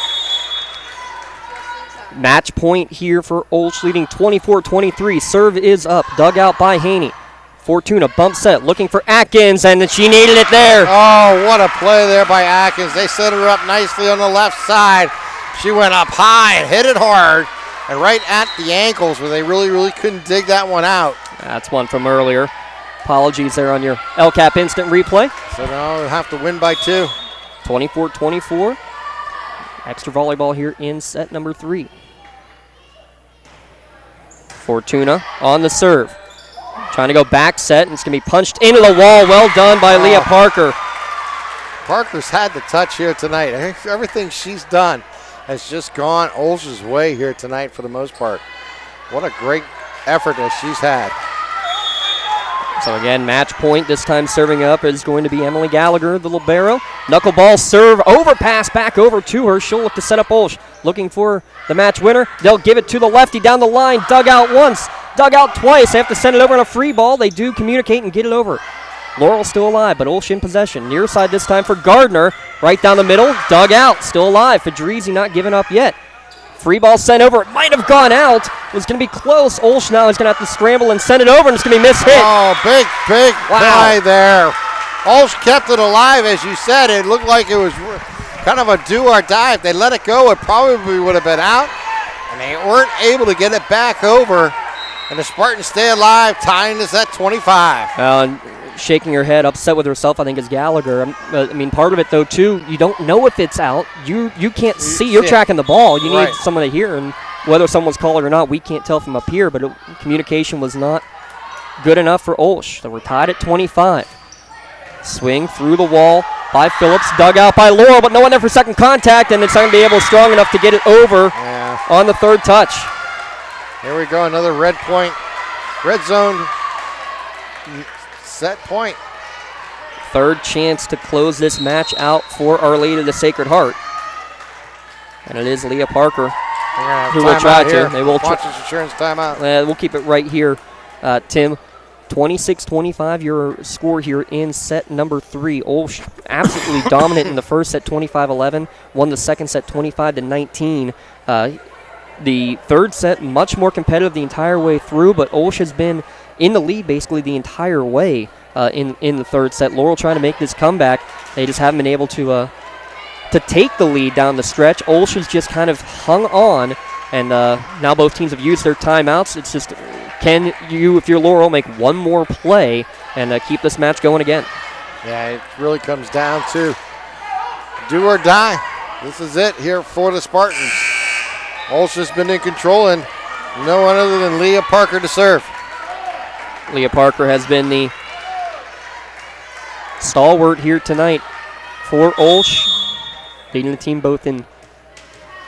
Match point here for OLSH, leading 24-23. Serve is up, dug out by Haney. Fortuna bump set, looking for Atkins, and she needed it there. Oh, what a play there by Atkins. They set her up nicely on the left side. She went up high and hit it hard, and right at the ankles where they really couldn't dig that one out. That's one from earlier. Apologies there on your LCAP instant replay. So now we'll have to win by 2. 24-24. Extra volleyball here in set number 3. Fortuna on the serve. Trying to go back set, and it's going to be punched into the wall. Well done by Leah Parker. Parker's had the touch here tonight. I think everything she's done has just gone OLSH's way here tonight for the most part. What a great effort that she's had. So again, match point, this time serving up is going to be Emily Gallagher, the libero. Knuckleball serve, overpass back over to her. She'll look to set up OLSH. Looking for the match winner. They'll give it to the lefty down the line. Dug out once, dug out twice. They have to send it over on a free ball. They do communicate and get it over. Laurel still alive, but OLSH in possession. Near side this time for Gardner. Right down the middle, dug out, still alive. Fedrizzi not giving up yet. Free ball sent over. It might have gone out. It was going to be close. OLSH now is going to have to scramble and send it over, and it's going to be mishit. Oh, big play there. OLSH kept it alive, as you said. It looked like it was kind of a do or die. If they let it go, it probably would have been out, and they weren't able to get it back over. And the Spartans stay alive, tying this at 25. And shaking her head, upset with herself, I think, is Gallagher. I mean, part of it, though, too, you don't know if it's out. You can't see. You're tracking the ball. You need someone to hear, and whether someone's called or not, we can't tell from up here, but communication was not good enough for OLSH. So we're tied at 25. Swing through the wall by Phillips, dug out by Laurel, but no one there for second contact, and it's not going to be able strong enough to get it over on the third touch. Here we go, another red point. Red zone set point. Third chance to close this match out for Our Lady of the Sacred Heart. And it is Leah Parker who will try to. They will insurance timeout. We'll keep it right here, Tim. 26-25 your score here in set number 3. OLSH absolutely dominant in the first set, 25-11. Won the second set 25-19. The third set much more competitive the entire way through, but OLSH has been in the lead basically the entire way in the third set. Laurel trying to make this comeback. They just haven't been able to take the lead down the stretch. OLSH has just kind of hung on, and now both teams have used their timeouts. It's just, can you, if you're Laurel, make one more play and keep this match going again? Yeah, it really comes down to do or die. This is it here for the Spartans. OLSH has been in control, and no one other than Leah Parker to serve. Leah Parker has been the stalwart here tonight for OLSH, leading the team both in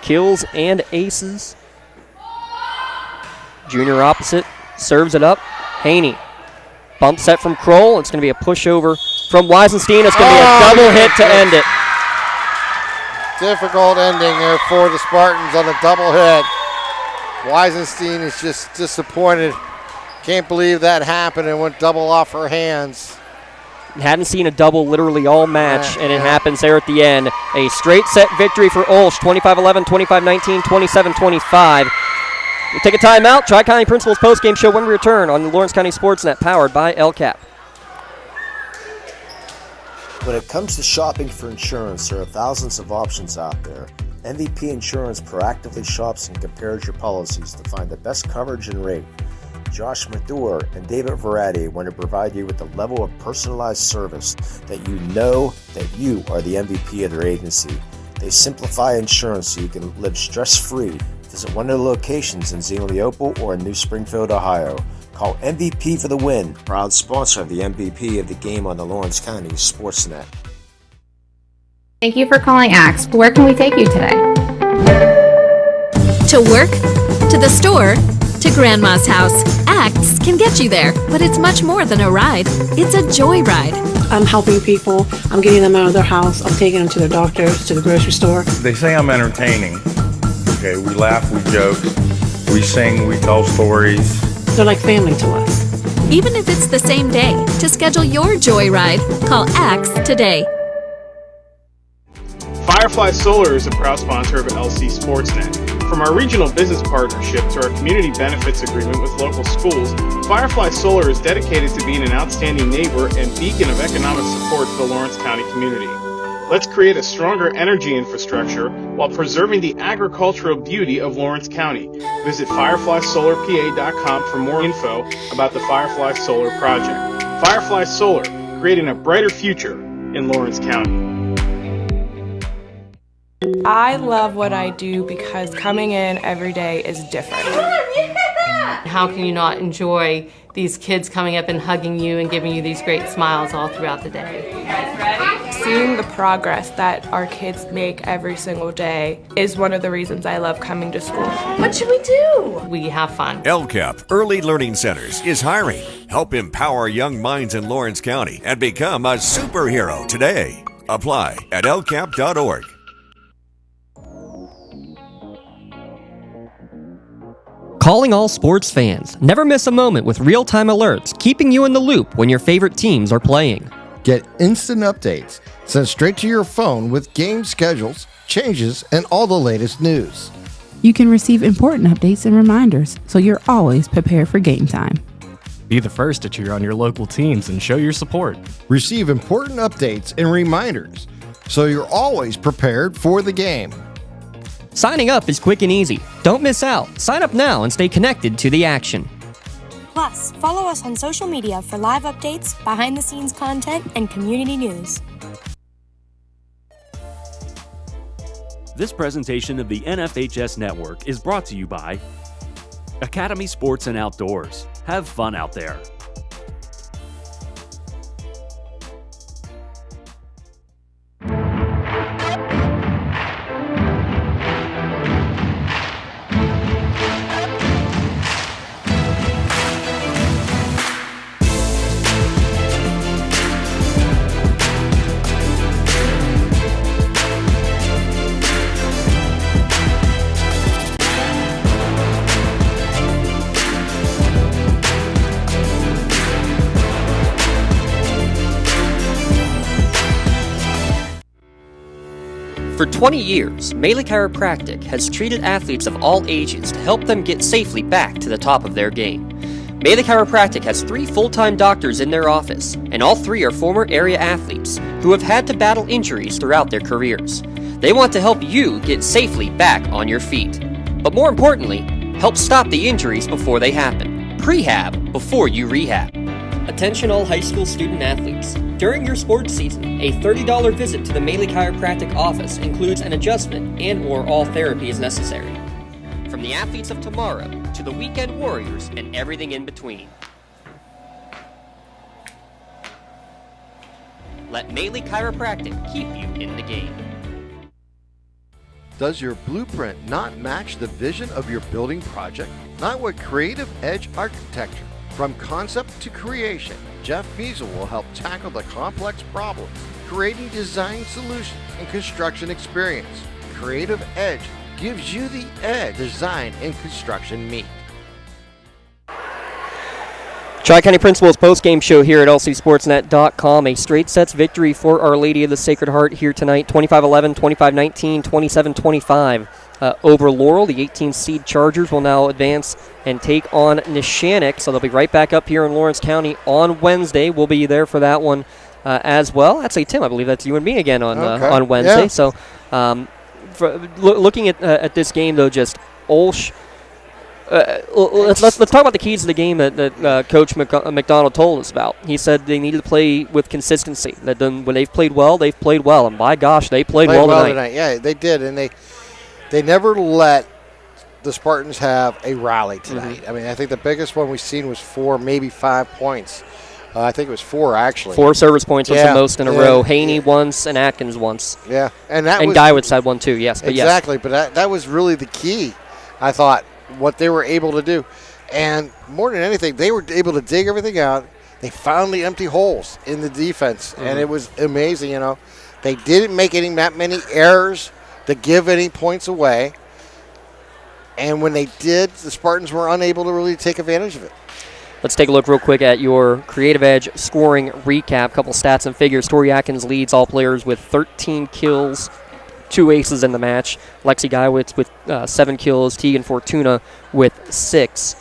kills and aces. Junior opposite serves it up. Haney. Bump set from Kroll. It's going to be a pushover from Weisenstein. It's going to be a double hit to end it. Difficult ending there for the Spartans on a double hit. Weisenstein is just disappointed. Can't believe that happened and went double off her hands. Hadn't seen a double literally all match, and it happens there at the end. A straight set victory for OLSH, 25-11, 25-19, 27-25. We'll take a timeout. Tri-County Principal's postgame show when we return on the Lawrence County SportsNet, powered by LCAP. When it comes to shopping for insurance, there are thousands of options out there. MVP Insurance proactively shops and compares your policies to find the best coverage and rate. Josh Madure and David Verratti want to provide you with the level of personalized service that you know that you are the MVP of their agency. They simplify insurance so you can live stress-free. Visit one of the locations in Xenia-Leopold or in New Springfield, Ohio. Call MVP for the win. Proud sponsor of the MVP of the game on the Lawrence County SportsNet. Thank you for calling Axe. Where can we take you today? To work, to the store, to Grandma's house. Axe can get you there, but it's much more than a ride. It's a joy ride. I'm helping people. I'm getting them out of their house. I'm taking them to their doctors, to the grocery store. They say I'm entertaining. Okay, we laugh, we joke, we sing, we tell stories. They're like family to us. Even if it's the same day, to schedule your joy ride, call Axe today. Firefly Solar is a proud sponsor of LC SportsNet. From our regional business partnership to our community benefits agreement with local schools, Firefly Solar is dedicated to being an outstanding neighbor and beacon of economic support for the Lawrence County community. Let's create a stronger energy infrastructure while preserving the agricultural beauty of Lawrence County. Visit fireflysolarpa.com for more info about the Firefly Solar project. Firefly Solar, creating a brighter future in Lawrence County. I love what I do because coming in every day is different. How can you not enjoy these kids coming up and hugging you and giving you these great smiles all throughout the day? Seeing the progress that our kids make every single day is one of the reasons I love coming to school. What should we do? We have fun. LCAP Early Learning Centers is hiring. Help empower young minds in Lawrence County and become a superhero today. Apply at lcap.org. Calling all sports fans. Never miss a moment with real-time alerts, keeping you in the loop when your favorite teams are playing. Get instant updates sent straight to your phone with game schedules, changes, and all the latest news. You can receive important updates and reminders, so you're always prepared for game time. Be the first to cheer on your local teams and show your support. Receive important updates and reminders, so you're always prepared for the game. Signing up is quick and easy. Don't miss out. Sign up now and stay connected to the action. Plus, follow us on social media for live updates, behind-the-scenes content, and community news. This presentation of the NFHS Network is brought to you by Academy Sports and Outdoors. Have fun out there. For 20 years, Melee Chiropractic has treated athletes of all ages to help them get safely back to the top of their game. Melee Chiropractic has 3 full-time doctors in their office, and all 3 are former area athletes who have had to battle injuries throughout their careers. They want to help you get safely back on your feet. But more importantly, help stop the injuries before they happen. Prehab before you rehab. Attention all high school student athletes. During your sports season, a $30 visit to the Melee Chiropractic office includes an adjustment and/or all therapy is necessary. From the athletes of tomorrow to the weekend warriors and everything in between. Let Melee Chiropractic keep you in the game. Does your blueprint not match the vision of your building project? Not with Creative Edge Architecture. From concept to creation, Jeff Fiesel will help tackle the complex problems, creating design solutions and construction experience. Creative Edge gives you the edge design and construction meet. Tri-County Principal's post-game show here at lcsportsnet.com. A straight sets victory for Our Lady of the Sacred Heart here tonight. 25-11, 25-19, 27-25 over Laurel. The 18 seed Chargers will now advance and take on Neshannock. So they'll be right back up here in Lawrence County on Wednesday. We'll be there for that one as well. Actually, Tim, I believe that's you and me again on Wednesday. Yeah. So looking at this game, though, just OLSH. Let's talk about the keys to the game that Coach McDonald told us about. He said they needed to play with consistency. That when they've played well, and by gosh, they played well tonight. Yeah, they did, and they never let the Spartans have a rally tonight. I mean, I think the biggest one we've seen was 4, maybe 5 points. I think it was 4 actually. 4 service points was the most in a row. Haney once and Atkins once. Yeah, and Guywood's had one too. Yes, but exactly. But that was really the key, I thought. What they were able to do. And more than anything, they were able to dig everything out. They found the empty holes in the defense, and it was amazing, They didn't make that many errors to give any points away. And when they did, the Spartans were unable to really take advantage of it. Let's take a look real quick at your Creative Edge scoring recap. Couple stats and figures. Tori Atkins leads all players with 13 kills. 2 aces in the match. Lexi Guyowitz with 7 kills. Tegan Fortuna with 6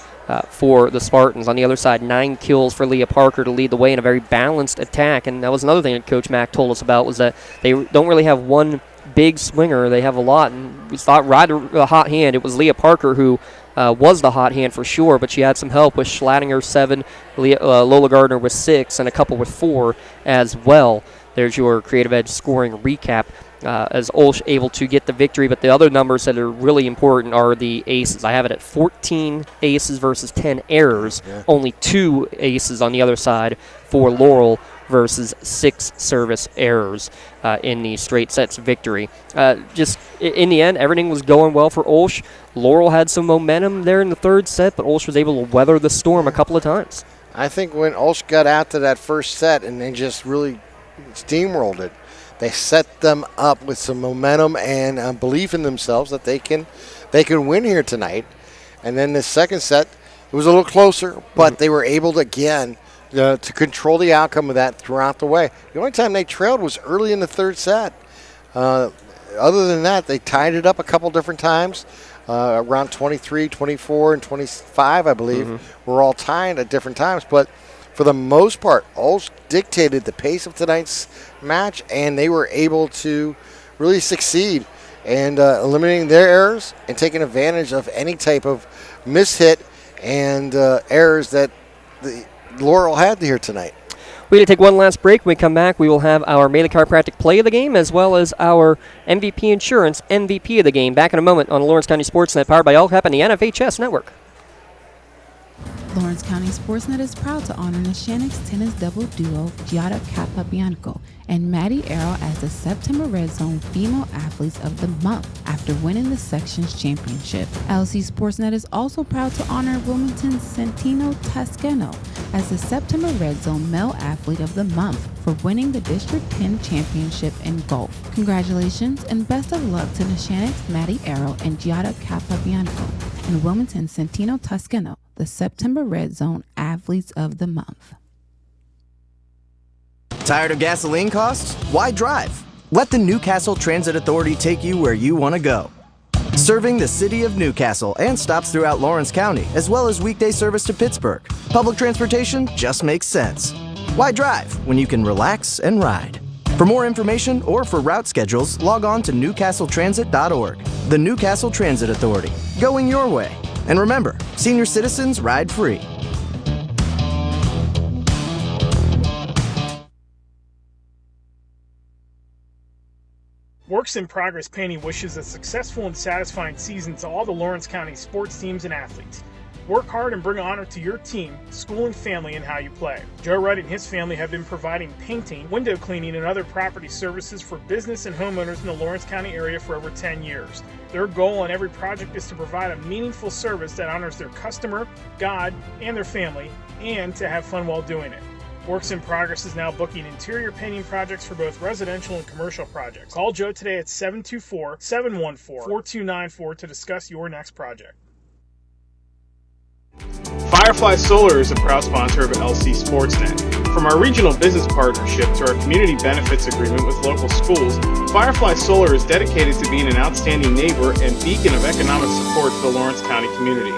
for the Spartans. On the other side, 9 kills for Leah Parker to lead the way in a very balanced attack. And that was another thing that Coach Mack told us about, was that they don't really have one big swinger. They have a lot. And we thought right a hot hand. It was Leah Parker who was the hot hand for sure, but she had some help with Schlattinger 7, Lola Gardner with 6, and a couple with 4 as well. There's your Creative Edge scoring recap. As OLSH able to get the victory, but the other numbers that are really important are the aces. I have it at 14 aces versus 10 errors. Yeah. Only 2 aces on the other side for Laurel versus 6 service errors in the straight sets victory. Just in the end, everything was going well for OLSH. Laurel had some momentum there in the third set, but OLSH was able to weather the storm a couple of times. I think when OLSH got out to that first set and they just really steamrolled it, they set them up with some momentum and belief in themselves that they can win here tonight. And then the second set, it was a little closer, but they were able to, again, to control the outcome of that throughout the way. The only time they trailed was early in the third set. Other than that, they tied it up a couple different times. Around 23, 24, and 25, I believe, were all tied at different times. But for the most part, OLSH dictated the pace of tonight's match, and they were able to really succeed and eliminating their errors and taking advantage of any type of mishit and errors that the Laurel had here tonight. We're going to take one last break. When we come back, we will have our Mela Chiropractic play of the game as well as our MVP Insurance MVP of the game. Back in a moment on Lawrence County SportsNet, powered by LCAP and the NFHS Network. Lawrence County SportsNet is proud to honor Neshannock's tennis double duo Giada Capabianco and Maddie Arrow as the September Red Zone Female Athletes of the Month after winning the section's championship. LC SportsNet is also proud to honor Wilmington's Santino Toscano as the September Red Zone Male Athlete of the Month for winning the District 10 championship in golf. Congratulations and best of luck to Neshannock's Maddie Arrow and Giada Capabianco and Wilmington's Santino Toscano, the September Red Zone Athletes of the Month. Tired of gasoline costs? Why drive? Let the Newcastle Transit Authority take you where you want to go. Serving the city of Newcastle and stops throughout Lawrence County, as well as weekday service to Pittsburgh. Public transportation just makes sense. Why drive when you can relax and ride? For more information or for route schedules, log on to newcastletransit.org. The Newcastle Transit Authority, going your way. And remember, senior citizens ride free. Works in Progress Painting wishes a successful and satisfying season to all the Lawrence County sports teams and athletes. Work hard and bring honor to your team, school, and family in how you play. Joe Wright and his family have been providing painting, window cleaning, and other property services for business and homeowners in the Lawrence County area for over 10 years. Their goal on every project is to provide a meaningful service that honors their customer, God, and their family, and to have fun while doing it. Works in Progress is now booking interior painting projects for both residential and commercial projects. Call Joe today at 724-714-4294 to discuss your next project. Firefly Solar is a proud sponsor of LC SportsNet. From our regional business partnership to our community benefits agreement with local schools, Firefly Solar is dedicated to being an outstanding neighbor and beacon of economic support for the Lawrence County community.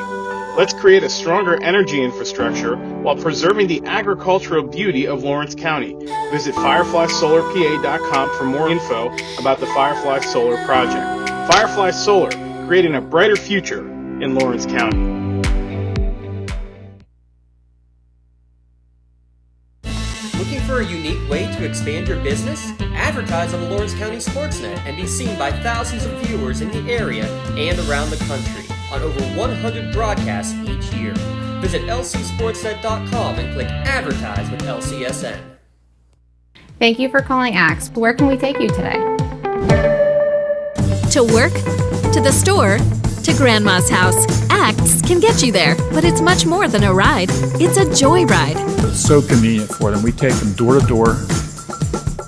Let's create a stronger energy infrastructure while preserving the agricultural beauty of Lawrence County. Visit fireflysolarpa.com for more info about the Firefly Solar project. Firefly Solar, creating a brighter future in Lawrence County. Looking for a unique way to expand your business? Advertise on the Lawrence County SportsNet and be seen by thousands of viewers in the area and around the country on over 100 broadcasts each year. Visit lcsportsnet.com and click Advertise with LCSN. Thank you for calling AXE. Where can we take you today? To work, to the store, to Grandma's house. AXE can get you there, but it's much more than a ride. It's a joyride. It's so convenient for them. We take them door to door.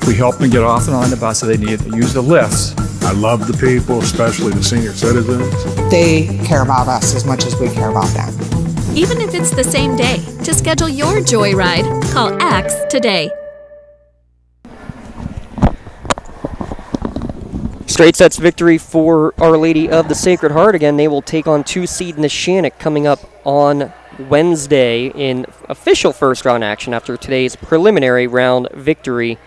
We help them get off and on the bus if they need to use the lifts. I love the people, especially the senior citizens. They care about us as much as we care about them. Even if it's the same day, to schedule your joyride, call AXE today. Straight sets victory for Our Lady of the Sacred Heart. Again, they will take on 2-seed Neshannock coming up on Wednesday in official first-round action after today's preliminary round victory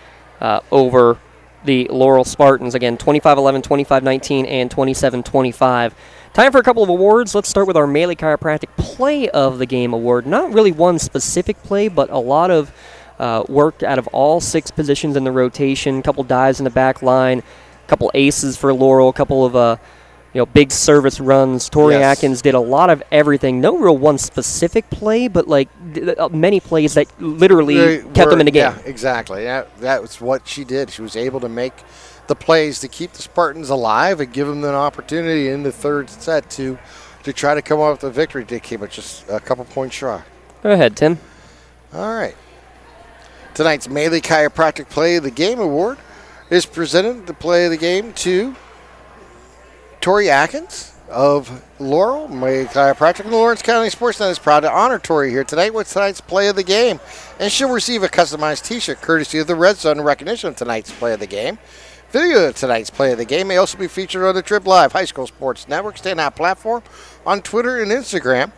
over the Laurel Spartans. Again, 25-11, 25-19, and 27-25. Time for a couple of awards. Let's start with our Melee Chiropractic Play of the Game award. Not really one specific play, but a lot of work out of all 6 positions in the rotation. A couple dives in the back line. Couple aces for Laurel, a couple of big service runs. Tori Atkins did a lot of everything. No real one specific play, but like many plays that literally kept them in the game. Yeah, exactly. That was what she did. She was able to make the plays to keep the Spartans alive and give them an opportunity in the third set to try to come up with a victory. They came just a couple points short. Go ahead, Tim. All right. Tonight's Melee Chiropractic Play of the Game award is presented, the play of the game, to Tori Atkins of Laurel. Melee Chiropractic and the Lawrence County SportsNet is proud to honor Tori here tonight with tonight's play of the game. And she'll receive a customized t-shirt courtesy of the Red Zone in recognition of tonight's play of the game. Video of tonight's play of the game may also be featured on the Trib Live High School Sports Network standout platform on Twitter and Instagram.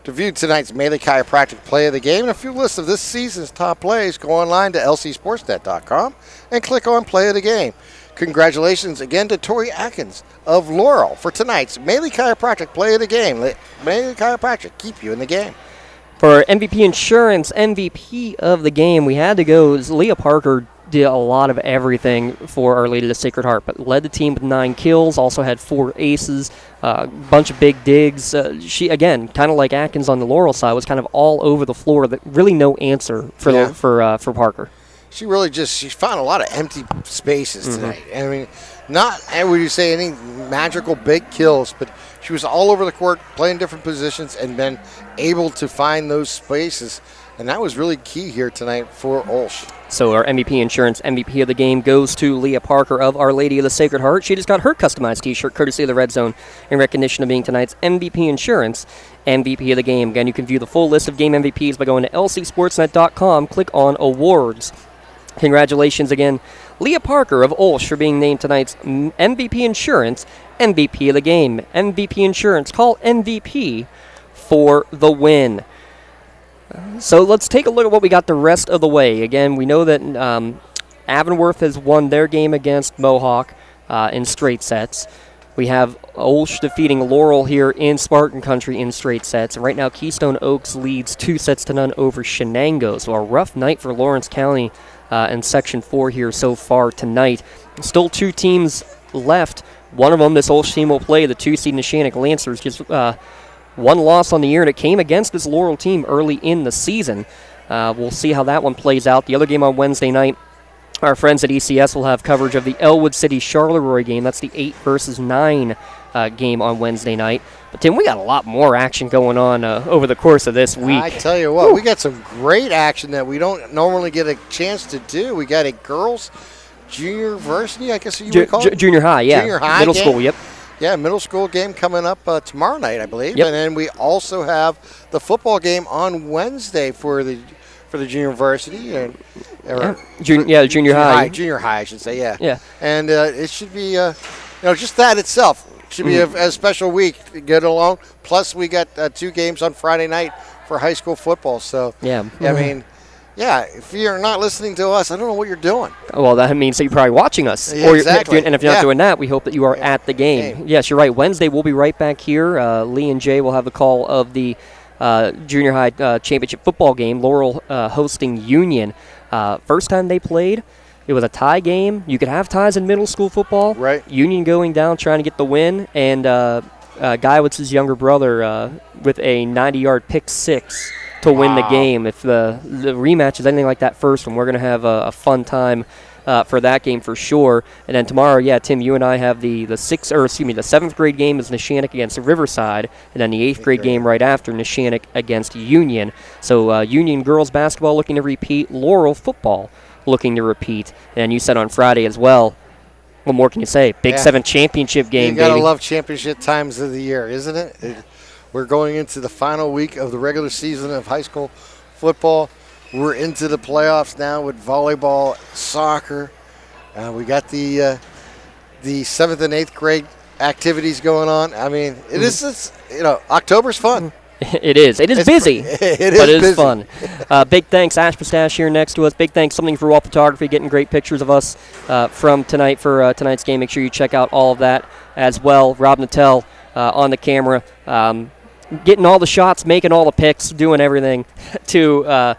To view tonight's Melee Chiropractic Play of the Game and a few lists of this season's top plays, go online to lcsportsnet.com and click on Play of the Game. Congratulations again to Tori Atkins of Laurel for tonight's Melee Chiropractic Play of the Game. Melee Chiropractic, keep you in the game. For MVP Insurance MVP of the game, we had to go. Leah Parker did a lot of everything for Our Lady of the Sacred Heart, but led the team with 9 kills, also had 4 aces, a bunch of big digs. She, again, kind of like Atkins on the Laurel side, was kind of all over the floor, but really no answer for Parker. She really she found a lot of empty spaces tonight. I mean, not, would you say, any magical big kills, but she was all over the court, playing different positions, and been able to find those spaces. And that was really key here tonight for OLSH. So our MVP Insurance MVP of the game goes to Leah Parker of Our Lady of the Sacred Heart. She just got her customized t-shirt courtesy of the Red Zone in recognition of being tonight's MVP Insurance MVP of the game. Again, you can view the full list of game MVPs by going to lcsportsnet.com, click on Awards. Congratulations again, Leah Parker of OLSH, for being named tonight's MVP Insurance MVP of the game. MVP Insurance, call MVP for the win. So let's take a look at what we got the rest of the way. Again, we know that Avonworth has won their game against Mohawk in straight sets. We have OLSH defeating Laurel here in Spartan Country in straight sets. And right now, Keystone Oaks leads 2-0 over Shenango. So a rough night for Lawrence County in Section 4 here so far tonight. Still 2 teams left. One of them, this OLSH team, will play the 2-seed Neshannock Lancers. Just 1 loss on the year, and it came against this Laurel team early in the season. We'll see how that one plays out. The other game on Wednesday night Our friends at ECS will have coverage of the Elwood City Charleroi game. That's the 8 versus 9 game on Wednesday night. But, Tim, we got a lot more action going on over the course of this week. I tell you what, we got some great action that we don't normally get a chance to do. We got a girls' junior varsity, I guess you would call it? Junior high, yeah. Junior high Middle game. school, yep. Yeah, middle school game coming up tomorrow night, I believe. Yep. And then we also have the football game on Wednesday for the junior varsity. Junior high. Junior high, I should say, yeah. Yeah. And it should be, just that itself should be a special week to get along. Plus, we got 2 games on Friday night for high school football. So, yeah. I mean, if you're not listening to us, I don't know what you're doing. Well, that means that you're probably watching us. Yeah, exactly. And if you're not doing that, we hope that you are at the game. Yes, you're right. Wednesday, we'll be right back here. Lee and Jay will have the call of the junior high championship football game. Laurel hosting Union. First time they played, it was a tie game. You could have ties in middle school football. Right. Union going down trying to get the win, and Guywood's younger brother with a 90-yard pick six to win the game. If the rematch is anything like that first one, we're going to have a fun time for that game for sure. And then tomorrow, Tim, you and I have the 7th grade game is Neshannock against Riverside, and then the 8th grade game right after Neshannock against Union. So Union girls basketball looking to repeat, Laurel football looking to repeat. And you said on Friday as well, what more can you say? Big 7 championship game, You got to baby. love championship times of the year, isn't it? We're going into the final week of the regular season of high school football. We're into the playoffs now with volleyball, soccer. We got the 7th and 8th grade activities going on. I mean, it is October's fun. It is. It is busy. It but it busy. is fun. Big thanks, Ash Pistache here next to us. Big thanks, Something for Wall Photography, getting great pictures of us from tonight for tonight's game. Make sure you check out all of that as well. Rob Nattel on the camera, getting all the shots, making all the picks, doing everything to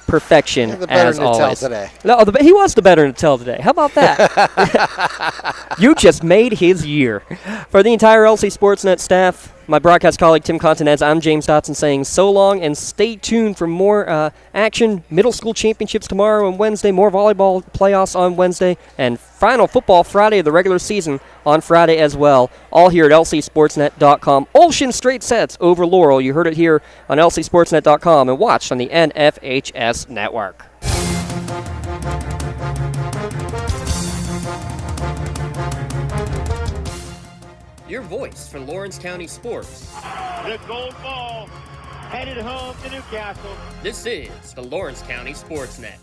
perfection the better as Nattel always. today. No, he was the better Nattel today. How about that? You just made his year. For the entire LC Sportsnet staff, my broadcast colleague Tim Contanez, I'm James Dotson saying so long and stay tuned for more action. Middle school championships tomorrow and Wednesday, more volleyball playoffs on Wednesday, and final football Friday of the regular season on Friday as well. All here at lcsportsnet.com. OLSH straight sets over Laurel. You heard it here on lcsportsnet.com and watched on the NFHS network. Your voice for Lawrence County sports. The gold ball headed home to Newcastle. This is the Lawrence County SportsNet.